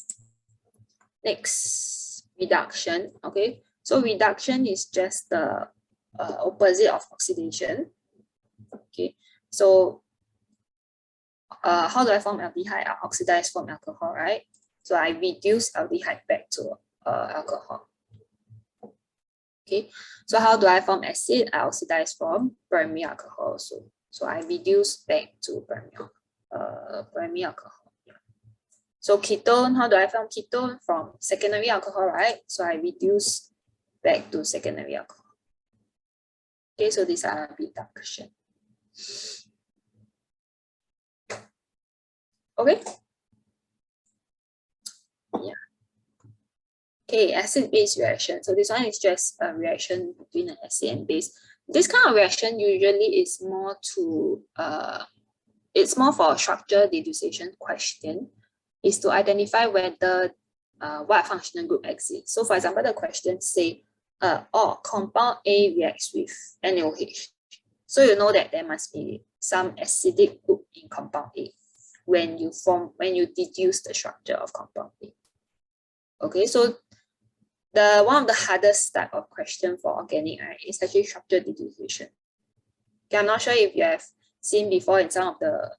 next, reduction. Okay, so reduction is just the opposite of oxidation. Okay, so how do I form aldehyde? I oxidize from alcohol, right? So I reduce aldehyde back to alcohol. Okay, so how do I form acid? I oxidize from primary alcohol also. So I reduce back to primary alcohol. So ketone, how do I form ketone? From secondary alcohol, right? So I reduce back to secondary alcohol. Okay, so these are reduction. Okay. Yeah. Okay, acid-base reaction. So this one is just a reaction between an acid and base. This kind of reaction usually is more to it's more for a structure deduction question, is to identify whether what functional group exists. So for example, the question say, compound A reacts with NaOH. So you know that there must be some acidic group in compound A when you deduce the structure of compound A. Okay, so one of the hardest type of question for organic, right, is actually structure deduction. Okay, I'm not sure if you have seen before in some of the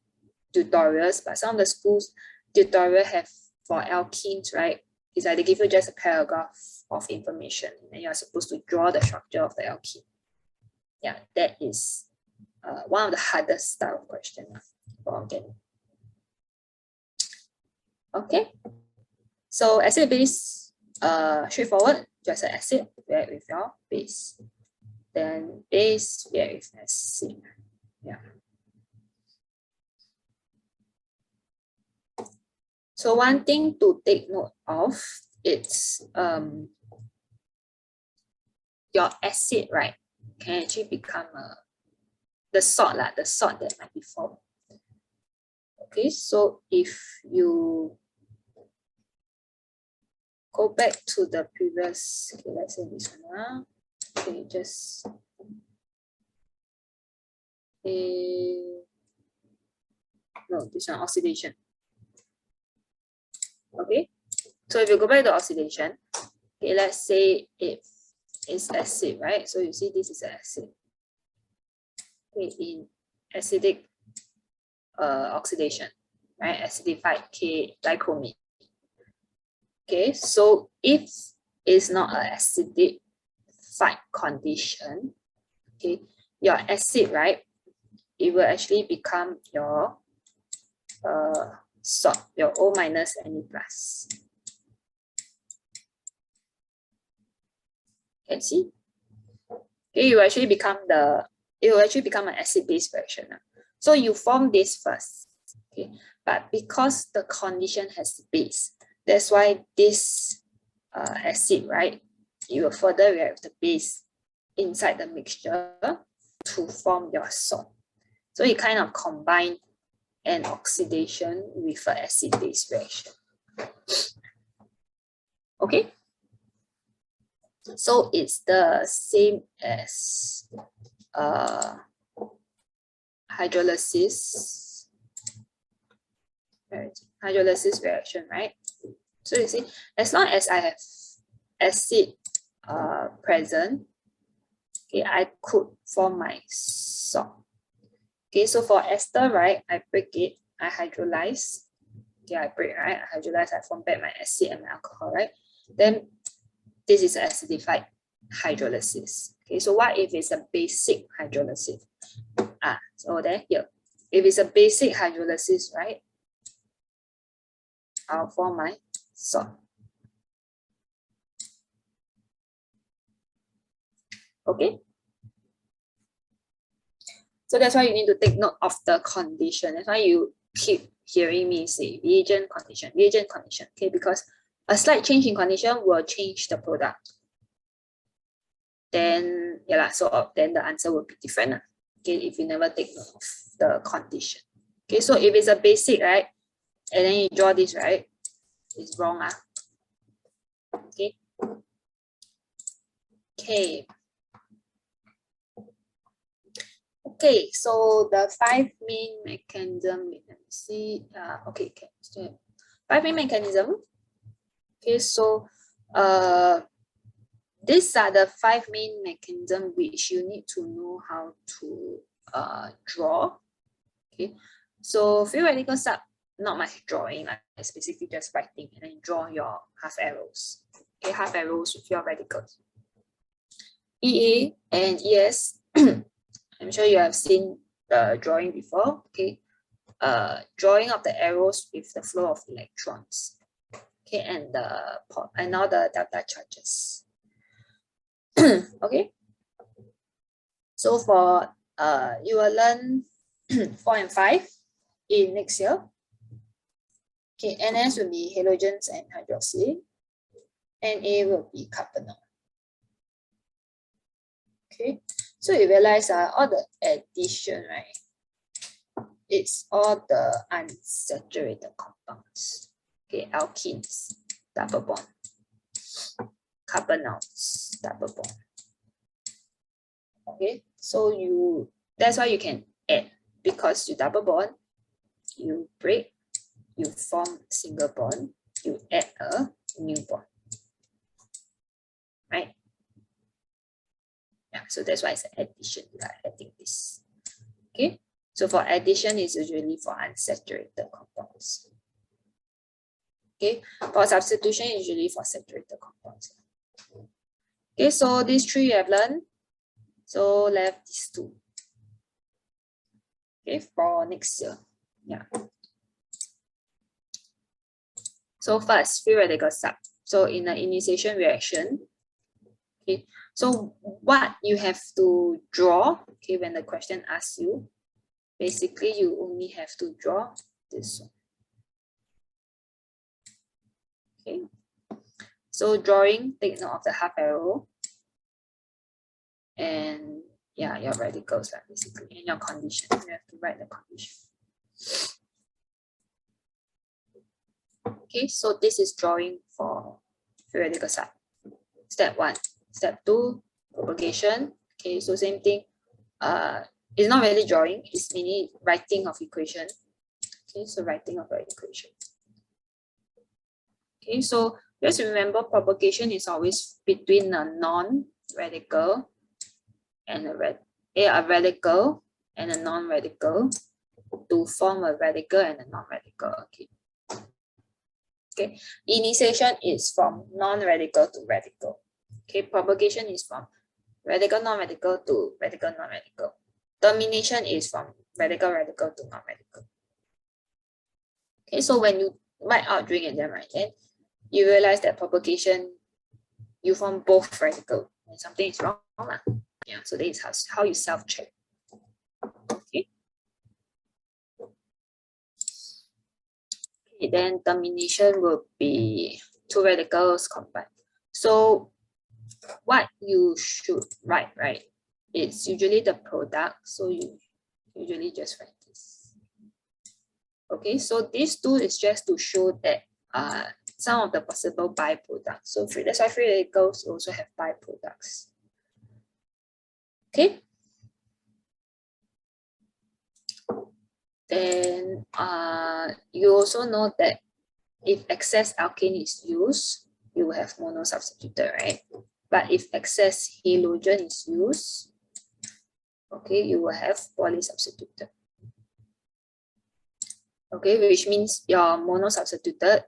tutorials, but some of the schools tutorial have for alkenes, right? Is like they give you just a paragraph of information and you're supposed to draw the structure of the alkene. Yeah, that is one of the hardest type of question for organic. Okay, so acid base, straightforward, just an acid react with your base. Then base react with acid. Yeah. So one thing to take note of, it's your acid, right, can actually become the salt that might be formed. Okay, so if you go back to the previous, okay, let's say this one. Okay, just no, this one, oxidation. Okay, so if you go back to oxidation, okay, let's say if it's acid, right? So you see this is acid. Okay, in acidic oxidation, right? Acidified K-dichromate. Okay, so if it's not an acidified condition, okay, your acid, right, it will actually become your salt, your O minus and E plus. Can see? Okay, it will actually become an acid-base reaction. So you form this first, okay, but because the condition has base, that's why this acid, right, it will further react with the base inside the mixture to form your salt. So you kind of combine an oxidation with an acid-base reaction. Okay, so it's the same as hydrolysis reaction, right? So you see, as long as I have acid present, okay, I could form my salt. Okay, so for ester, right, I break it, I hydrolyze. Okay, I break, right, I hydrolyze, I form back my acid and my alcohol, right? Then this is acidified hydrolysis. Okay, so what if it's a basic hydrolysis? So there, here. If it's a basic hydrolysis, right? I'll form my salt. Okay. So that's why you need to take note of the condition. That's why you keep hearing me say reagent condition, okay? Because a slight change in condition will change the product. Then, so then the answer will be different, okay, if you never take note of the condition. Okay, so if it's a basic, right, and then you draw this, right, it's wrong, okay. Okay, so the 5 main mechanism, let me see, okay, so 5 main mechanism. Okay, so these are the 5 main mechanism which you need to know how to draw. Okay, so free radical sub, not much drawing, like specifically just writing and then draw your half arrows. Okay, half arrows with your radicals. EA and ES, I'm sure you have seen the drawing before. Okay, drawing of the arrows with the flow of electrons. Okay, and now the delta charges. Okay, so for you will learn 4 and 5 in next year. Okay, NS will be halogens and hydroxy. Na will be carbonyl. Okay, so you realize all the addition, right? It's all the unsaturated compounds. Okay, alkenes, double bond. Carbonyls, double bond. Okay, so that's why you can add, because you double bond, you break, you form single bond, you add a new bond, right? Yeah, so that's why it's an addition. You are adding this. Okay, so for addition is usually for unsaturated compounds. Okay, for substitution is usually for saturated compounds. Okay, so these 3 you have learned. So left these 2. Okay, for next year. Yeah. So first, free radical sub. So in the initiation reaction, okay, so what you have to draw, okay, when the question asks you, basically you only have to draw this one. Okay, so drawing, take note of the half arrow, and yeah, your radicals, basically, and your condition. You have to write the condition. Okay, so this is drawing for free radical sub. Step 1. Step 2, propagation. Okay, so same thing. It's not really drawing, it's mainly writing of equation. Okay, so writing of the equation. Okay, so just remember propagation is always between a non-radical and a radical and a non-radical to form a radical and a non-radical. Okay. Okay, initiation is from non-radical to radical. Okay, propagation is from radical non-radical to radical non-radical. Termination is from radical radical to non-radical. Okay, so when you write out during exam, right, then you realize that propagation, you form both radical and something is wrong. Yeah, so that is how you self-check. Okay. Okay, then termination will be 2 radicals combined. So what you should write, right, it's usually the product, so you usually just write this. Okay, so this 2 is just to show that some of the possible byproducts. So that's why free radicals also have byproducts. Okay. Then you also know that if excess alkane is used, you will have mono substituted, right? But if excess halogen is used, okay, you will have poly substituted. Okay, which means your mono substituted,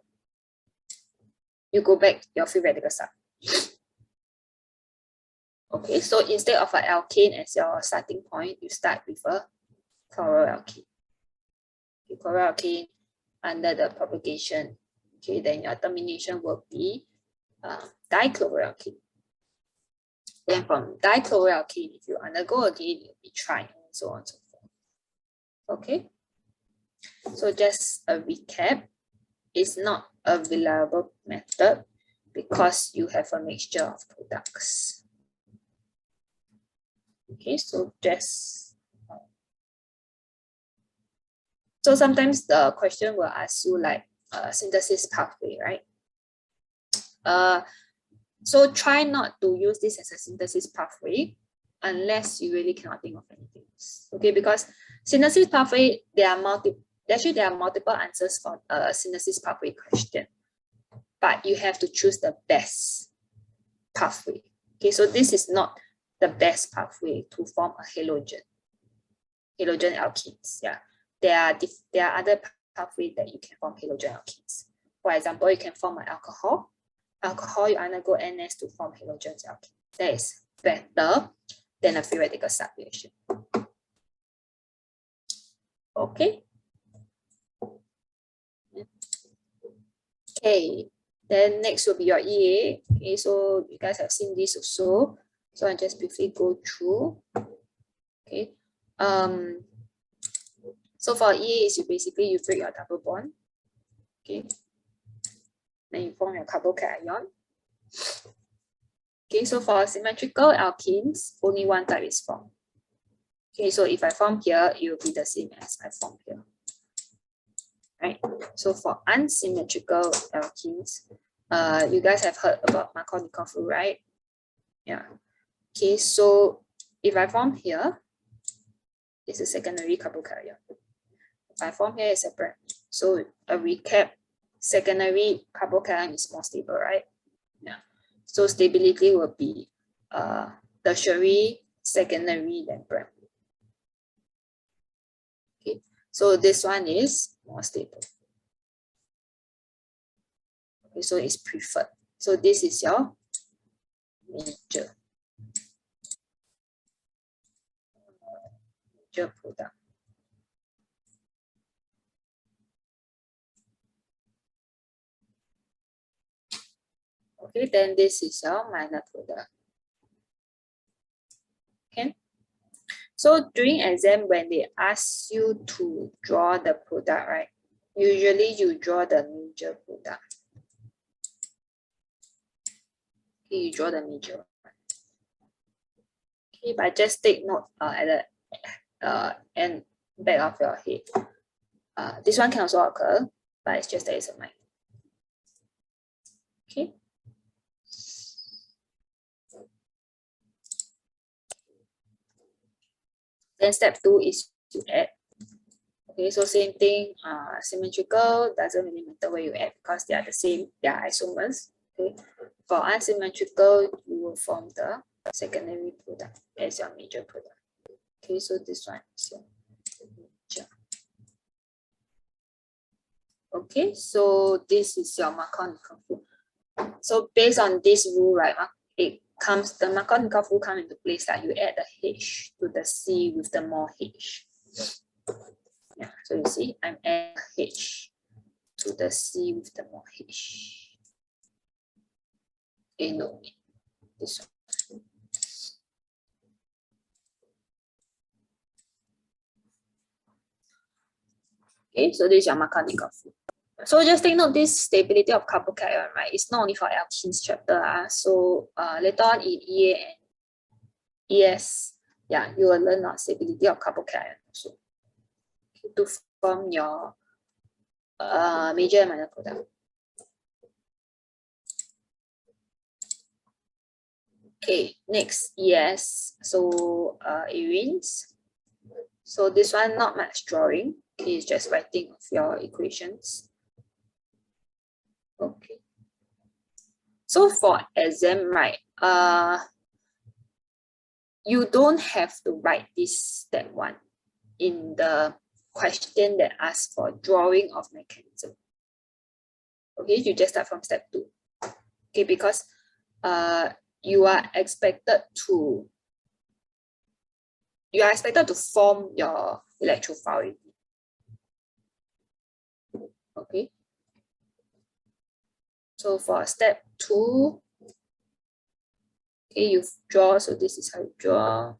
you go back your free radical sub. Okay, so instead of an alkane as your starting point, you start with a chloroalkane. Okay, chloroalkane under the propagation. Okay, then your termination will be dichloroalkane. Then from dichloroalkane, if you undergo again, it will be triene, and so on and so forth. Okay, so just a recap. It's not a reliable method because you have a mixture of products. Okay, so just so sometimes the question will ask you like synthesis pathway, right? So try not to use this as a synthesis pathway unless you really cannot think of anything else. Okay, because synthesis pathway, there are multiple answers for a synthesis pathway question, but you have to choose the best pathway. Okay, so this is not the best pathway to form a halogen alkenes. Yeah, there are other pathways that you can form halogen alkenes. For example, you can form an alcohol. You undergo NS to form halogen alkene. That is better than a free radical subreaction. Okay. Okay. Then next will be your EA. Okay, so you guys have seen this also. So I'll just briefly go through. Okay. So for EA is you break your double bond. Okay. Then you form your carbocation. Okay, so for symmetrical alkenes, only one type is formed. Okay, so if I form here, it will be the same as I form here. Right. So for unsymmetrical alkenes, you guys have heard about Markovnikov rule, right? Yeah. Okay, so if I form here, it's a secondary carbocation. If I form here, it's a primary. So a recap, secondary carbocation is more stable, right? Yeah. So stability will be tertiary, secondary, then primary. Okay, so this one is more stable. Okay, so it's preferred. So this is your major product. Okay, then this is your minor product. Okay. So during exam, when they ask you to draw the product, right? Usually you draw the major product. Okay, you draw the major one. Okay, but just take note at the end back of your head. This one can also occur, but it's just that it's a minor. Okay. Then step 2 is to add. Okay, so same thing, symmetrical, doesn't really matter where you add because they are the same, they are isomers. Okay, for unsymmetrical, you will form the secondary product as your major product. Okay, so this one is your major. Okay, so this is your Markovnikov rule. So based on this rule, right, the Markovnikov rule comes into place that you add the H to the C with the more H. Yeah, so you see, I'm adding H to the C with the more H. Okay, no, this one. Okay, so this is your Markovnikov rule. So just take note this stability of carbocation, right? It's not only for alkenes chapter. So later on in EA and ES, yeah, you will learn about stability of carbocation also. Okay, to form your major and minor product. Okay, next ES. So arenes. So this one not much drawing. Okay, it's just writing of your equations. Okay. So for exam, right? You don't have to write this step 1 in the question that asks for drawing of mechanism. Okay, you just start from step 2. Okay, because you are expected to form your electrophile. Okay. So for step 2, okay, you draw. So this is how you draw.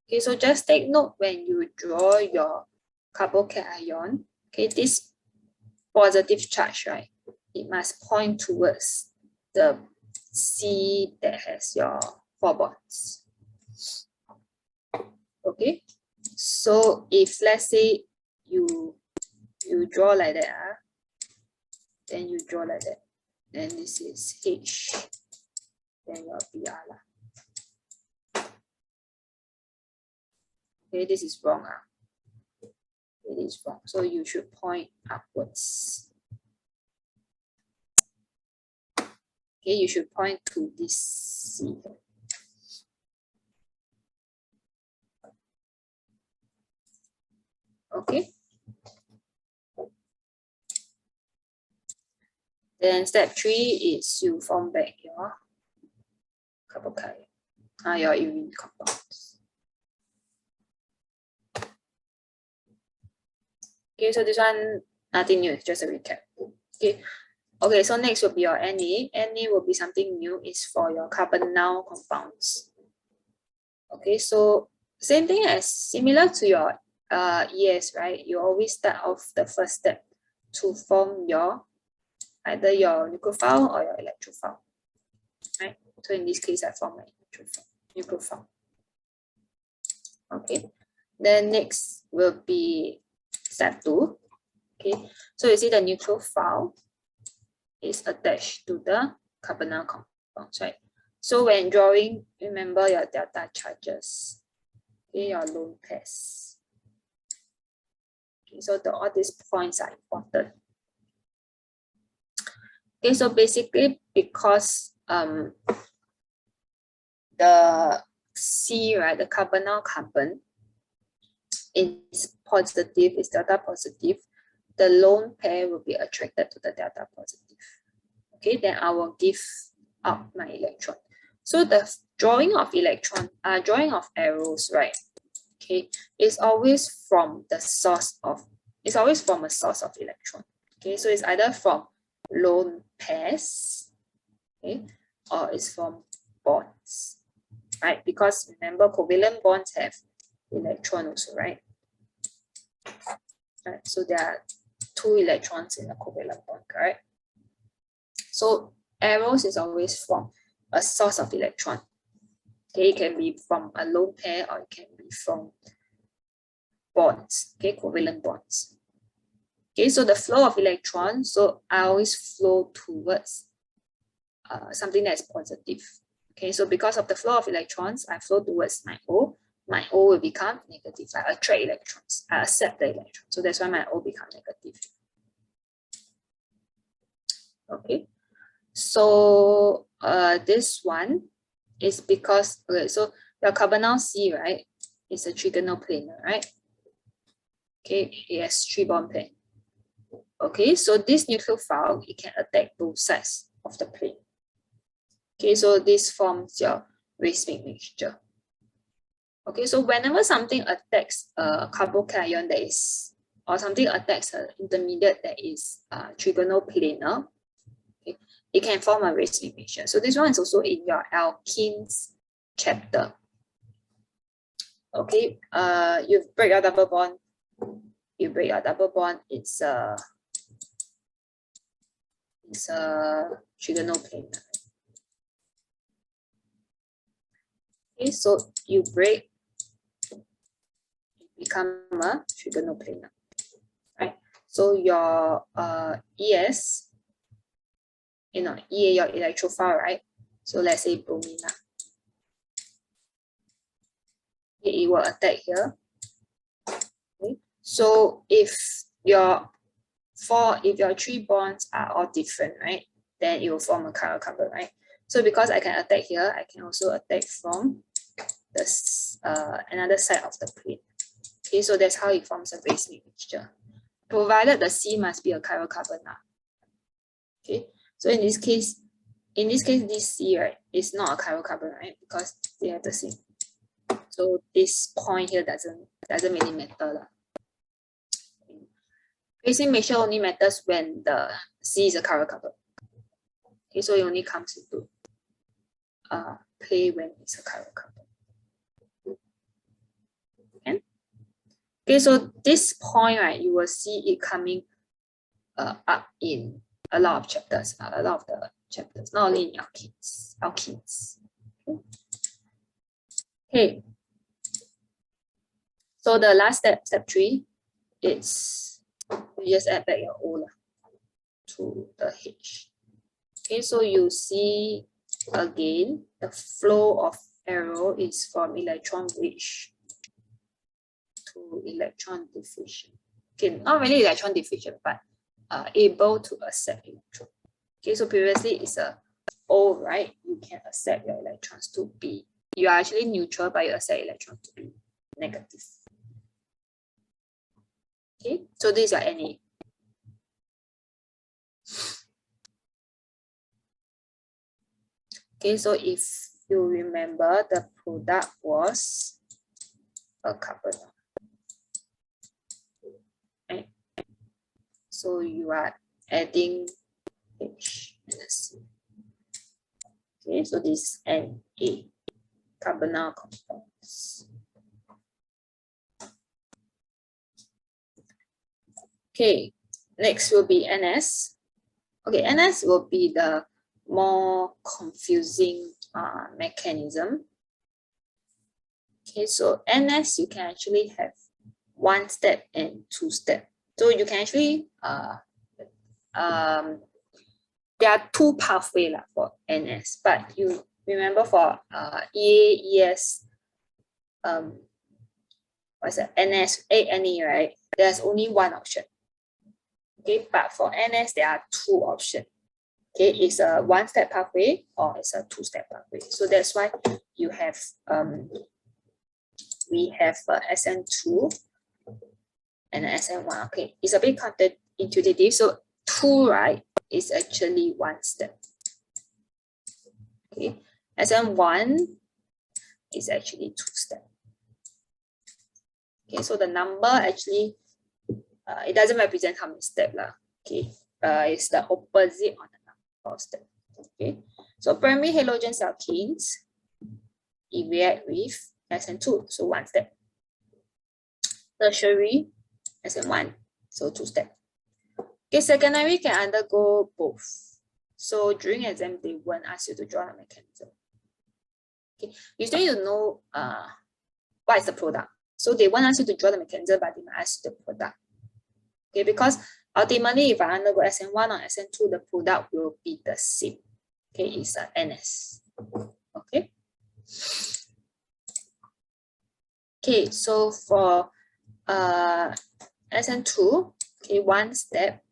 Okay, so just take note when you draw your carbocation. Okay, this positive charge, right? It must point towards the C that has your 4 bonds. Okay, so if let's say you draw like that, then you draw like that, then this is H, then your Br lah. Okay, this is wrong. It is wrong. So you should point upwards. Okay, you should point to this C. Okay. Then step 3 is you form back your carbocation, your urine compounds. Okay, so this one nothing new, it's just a recap. Okay, so next will be your Na. Na will be something new, is for your carbonyl compounds. Okay, so same thing as similar to your ES, right? You always start off the first step to form your either your nucleophile or your electrophile, right? So in this case, I form my nucleophile. Okay, then next will be step 2. Okay, so you see the nucleophile is attached to the carbonyl compounds, right? So when drawing, remember your delta charges, okay, your lone pairs. Okay, so all these points are important. Okay, so basically because the C, right, the carbonyl carbon is positive, is delta positive, the lone pair will be attracted to the delta positive. Okay, then I will give out my electron. So the drawing of arrows, right? Okay, is always from the source of, it's always from a source of electron. Okay, so it's either from lone pairs, okay, or it's from bonds, right? Because remember, covalent bonds have electron also, right? Right, so there are 2 electrons in a covalent bond, correct? So arrows is always from a source of electron. Okay, it can be from a lone pair or it can be from bonds, okay, covalent bonds. Okay, so the flow of electrons, so I always flow towards something that is positive. Okay, so because of the flow of electrons, I flow towards my O. My O will become negative. I attract electrons. I accept the electrons. So that's why my O becomes negative. Okay, so this one is because, okay, so your carbonyl C, right, is a trigonal planar, right? Okay, it has 3 bond pair. Okay, so this nucleophile, it can attack both sides of the plane. Okay, so this forms your racemic mixture. Okay, so whenever something attacks a carbocation that is, or something attacks an intermediate that is trigonal planar, okay, it can form a racemic mixture. So this one is also in your alkenes chapter. Okay, you break your double bond. You break your double bond. It's a trigonal planar. Okay, so you break, become a trigonal planar, right? So your ES, EA, your electrophile, right? So let's say bromine. It will attack here. Okay. So if your 3 bonds are all different, right, then it will form a chiral carbon, right? So because I can attack here, I can also attack from this another side of the plate. Okay, so that's how it forms a racemic mixture, provided the C must be a chiral carbon now. Okay, so in this case, in this case, this C, right, is not a chiral carbon, right? Because they have the same. So this point here doesn't really matter lah. Spacing measure only matters when the C is a chiral carbon. Okay, so it only comes into play when it's a chiral carbon. Okay, so this point, right, you will see it coming up in a lot of chapters, not only in alkenes. Okay. So the last step 3, it's you just add back your O to the H. Okay, so you see again the flow of arrow is from electron rich to electron diffusion. Okay, not really electron diffusion, but able to accept electron. Okay, so previously it's a O, right? You can accept your electrons to be. You are actually neutral, but you accept electron to be negative. Okay, so this is your Na. Okay, so if you remember, the product was a carbonyl. Right? So you are adding H and C. Okay, so this Na, carbonyl compounds. Okay, next will be Ns. Okay, Ns will be the more confusing mechanism. Okay, so Ns you can actually have 1 step and 2 step. So you can actually there are 2 pathways for Ns, but you remember for EA, ES, what's that? NS, ANE, right? There's only 1 option. Okay, but for NS there are 2 options. Okay, it's a 1-step pathway or it's a 2-step pathway. So that's why you have we have SN2 and SN1. Okay, it's a bit counterintuitive. So 2, right, is actually 1 step. Okay, SN1 is actually 2 step. Okay, so the number actually it doesn't represent how many steps lah. Okay, it's the opposite on the number of steps. Okay, so primary halogen alkenes it react with SN2, so 1 step. Tertiary SN1, so 2 steps. Okay, secondary can undergo both. So during exam, they won't ask you to draw the mechanism. Okay, you still need to know what is the product. So they won't ask you to draw the mechanism, but they might ask you the product. Okay, because ultimately, if I undergo SN1 or SN2, the product will be the same. Okay, it's NS. Okay. Okay, so for SN2, okay, 1 step,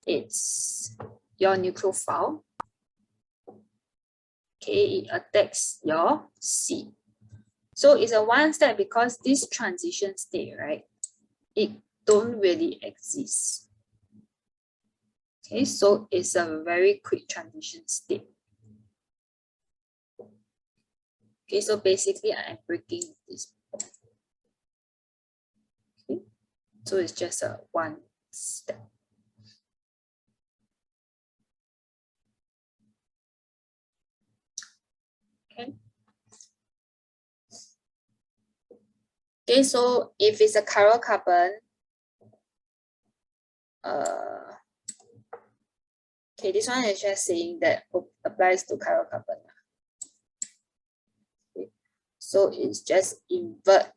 it's your nucleophile. Okay, it attacks your C. So it's a 1 step because this transition state, right, it don't really exist. Okay, so it's a very quick transition state. Okay, so basically I'm breaking this. Okay, so it's just a 1 step. Okay. Okay, so if it's a chiral carbon, okay, this one is just saying that applies to chiral carbon. Okay. So it's just invert.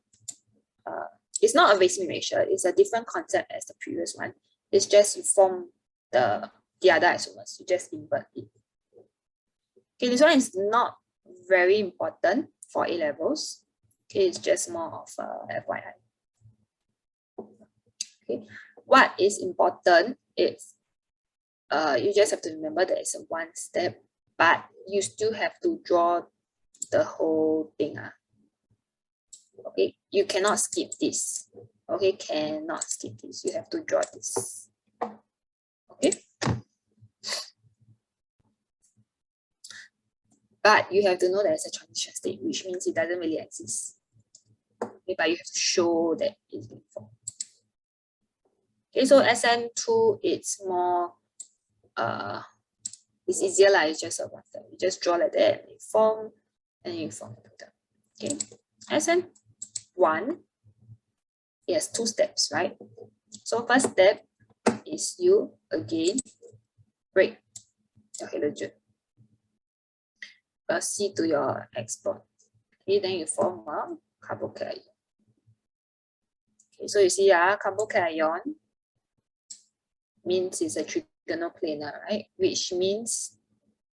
It's not a racing ratio. It's a different concept as the previous one. It's just you form the other isomers. You just invert it. Okay, this one is not very important for A levels. Okay, it's just more of FYI. Okay, what is important is you just have to remember that it's a 1 step, but you still have to draw the whole thing. Okay, you cannot skip this. Okay, cannot skip this. You have to draw this. Okay. But you have to know there's a transition state, which means it doesn't really exist. Okay, but you have to show that it's been formed. Okay, so SN2, it's more, it's easier, like it's just a button. You just draw like that, and you form, and you form the button. Okay, SN1, it has 2 steps, right? So first step is you again break your halogen. C to your X bond. Okay, then you form a carbocation. Okay, so you see, carbocation means it's a trigonoplanar, right? Which means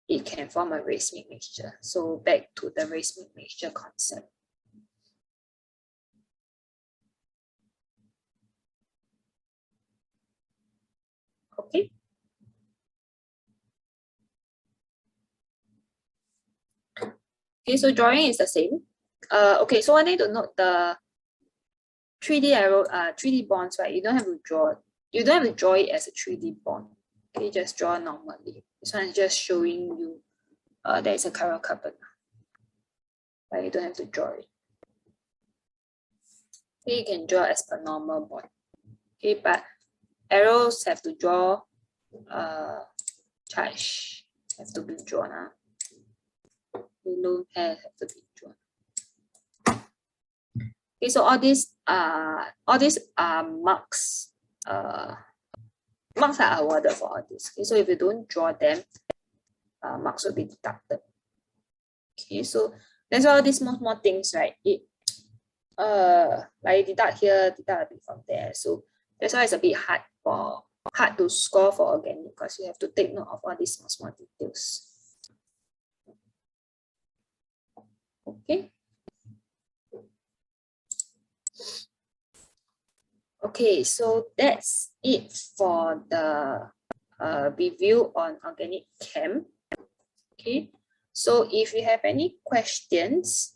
it can form a racemic mixture. So back to the racemic mixture concept. Okay. Okay, so drawing is the same. Okay, so I need to note the 3D arrow, 3D bonds, right? You don't have to draw. You don't have to draw it as a 3D bond. Okay, just draw normally. This one is just showing you there is a chiral carbon. But you don't have to draw it. Okay, you can draw as per normal bond. Okay, but arrows have to draw charge have to be drawn. Balloon hair have to be drawn. Okay, so all these marks. Marks are awarded for all this. Okay, so if you don't draw them, marks will be deducted. Okay, so that's all these small things, right? It like deduct here, deduct a bit from there. So that's why it's a bit hard to score for organic, because you have to take note of all these small details. Okay. Okay, so that's it for the review on organic chem. Okay, so if you have any questions,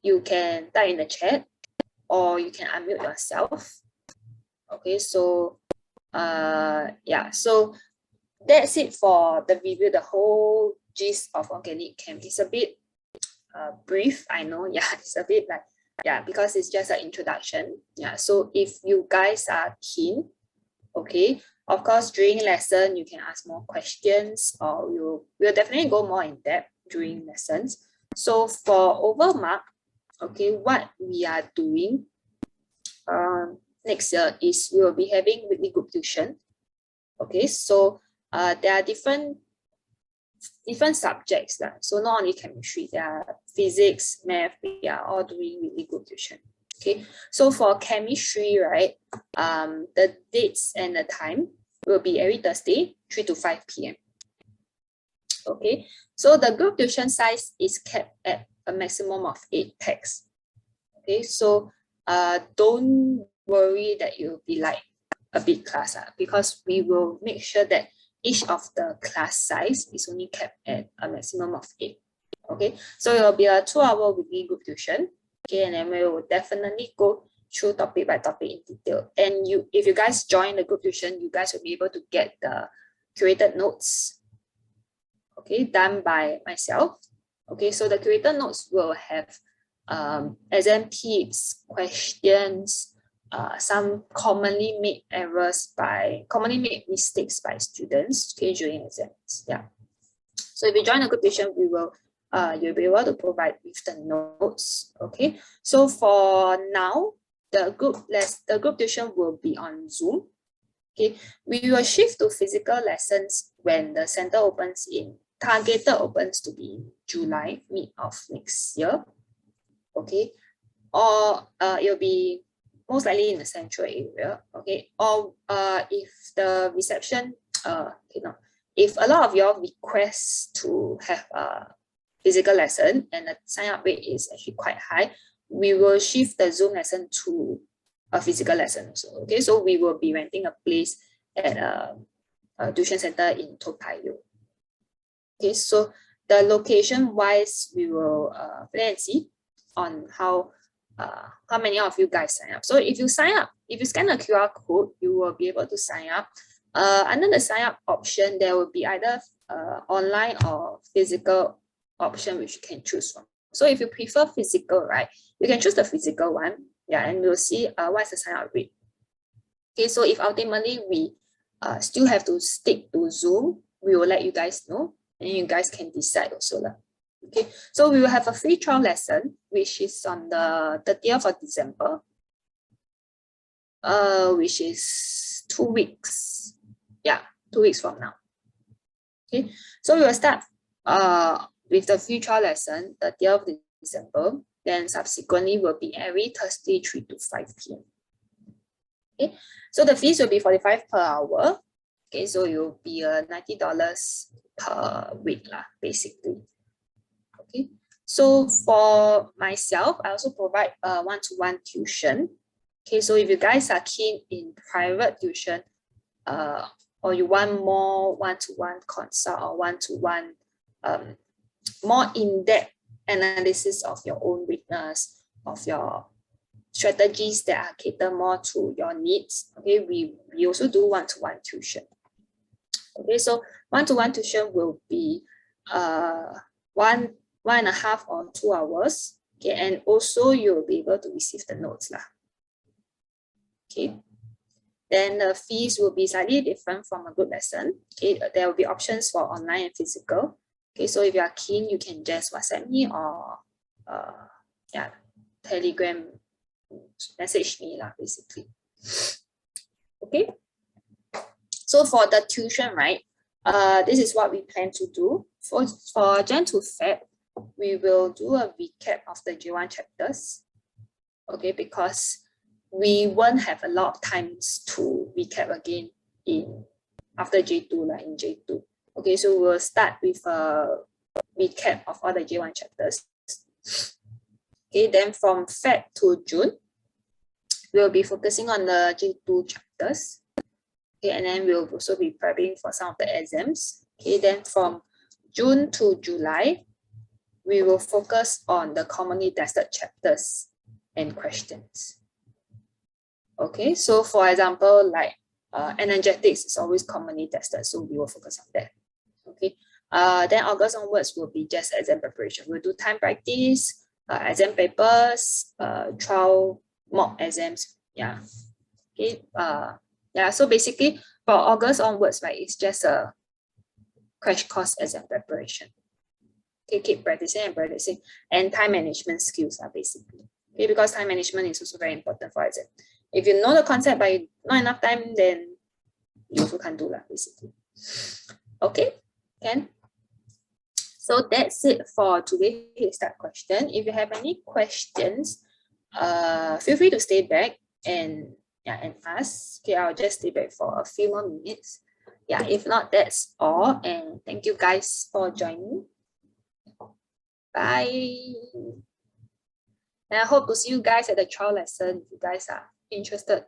you can type in the chat or you can unmute yourself. Okay, so yeah, so that's it for the review, the whole gist of organic chem. It's a bit brief, I know. Yeah, it's a bit like, yeah, because it's just an introduction. Yeah, so if you guys are keen, okay, of course during lesson you can ask more questions, or we'll definitely go more in depth during lessons. So for overmark, okay, what we are doing next year is we will be having weekly group tuition. Okay, so there are different subjects. So not only chemistry, there are physics, math, we are all doing weekly group tuition. Okay, so for chemistry, right, the dates and the time will be every Thursday, 3 to 5 p.m. Okay, so the group tuition size is kept at a maximum of 8 packs. Okay, so don't worry that you'll be like a big class, because we will make sure that each of the class size is only kept at a maximum of 8. Okay, so it will be a 2-hour weekly group tuition. Okay, and then we will definitely go through topic by topic in detail. And if you guys join the group tuition, you guys will be able to get the curated notes, okay, done by myself. Okay, so the curated notes will have exam tips, questions, some commonly made mistakes by students, okay, during exams. Yeah. So if you join a group tuition, we will you'll be able to provide with the notes. Okay. So for now, the group tuition will be on Zoom. Okay. We will shift to physical lessons when the center opens to be in July, mid of next year. Okay. Or it'll be most likely in the central area. Okay. Or if the reception if a lot of y'all request to have a physical lesson and the sign up rate is actually quite high, we will shift the Zoom lesson to a physical lesson also. Okay, so we will be renting a place at a tuition center in Toa Payoh. Okay, so the location wise, we will play and see on how many of you guys sign up. So if you sign up, if you scan a QR code, you will be able to sign up. Under the sign up option, there will be either online or physical option which you can choose from. So if you prefer physical, right, you can choose the physical one. Yeah, and we'll see what's the sign up rate. Okay, so if ultimately we still have to stick to Zoom, we will let you guys know, and you guys can decide also. Okay, so we will have a free trial lesson, which is on the 30th of December, which is 2 weeks. Yeah, 2 weeks from now. Okay, so we will start with the free trial lesson, 30th of December. Then subsequently will be every Thursday, 3 to 5 p.m. Okay, so the fees will be 45 per hour. Okay, so it will be $90 per week lah, basically. Okay, so for myself, I also provide one-to-one tuition. Okay, so if you guys are keen in private tuition, or you want more one-to-one consult or one-to-one more in-depth analysis of your own weakness, of your strategies that are cater more to your needs. Okay, we also do one-to-one tuition. Okay, so one-to-one tuition will be 1.5 or 2 hours. Okay, and also you'll be able to receive the notes lah. Okay, then the fees will be slightly different from a group lesson. Okay, there will be options for online and physical. Okay, so if you are keen, you can just WhatsApp me or Telegram message me lah, basically. Okay, so for the tuition, right, this is what we plan to do. For Jan to Feb, we will do a recap of the J1 chapters. Okay, because we won't have a lot of times to recap again after J2 like in J2. Okay, so we'll start with a recap of all the J1 chapters. Okay, then from Feb to June, we'll be focusing on the J2 chapters. Okay, and then we'll also be prepping for some of the exams. Okay, then from June to July, we will focus on the commonly tested chapters and questions. Okay, so for example, like energetics is always commonly tested, so we will focus on that. Okay, then August onwards will be just exam preparation. We'll do time practice, exam papers, trial mock exams. Yeah. Okay. Yeah. So basically, for August onwards, right, it's just a crash course exam preparation. Okay, keep practicing and practicing, and time management skills are basically. Okay, because time management is also very important for exam. If you know the concept but not enough time, then you also can't do that basically. Okay, can. So that's it for today's start question. If you have any questions, feel free to stay back and ask. Okay, I'll just stay back for a few more minutes. Yeah, if not, that's all. And thank you guys for joining. Bye. And I hope to see you guys at the trial lesson if you guys are interested.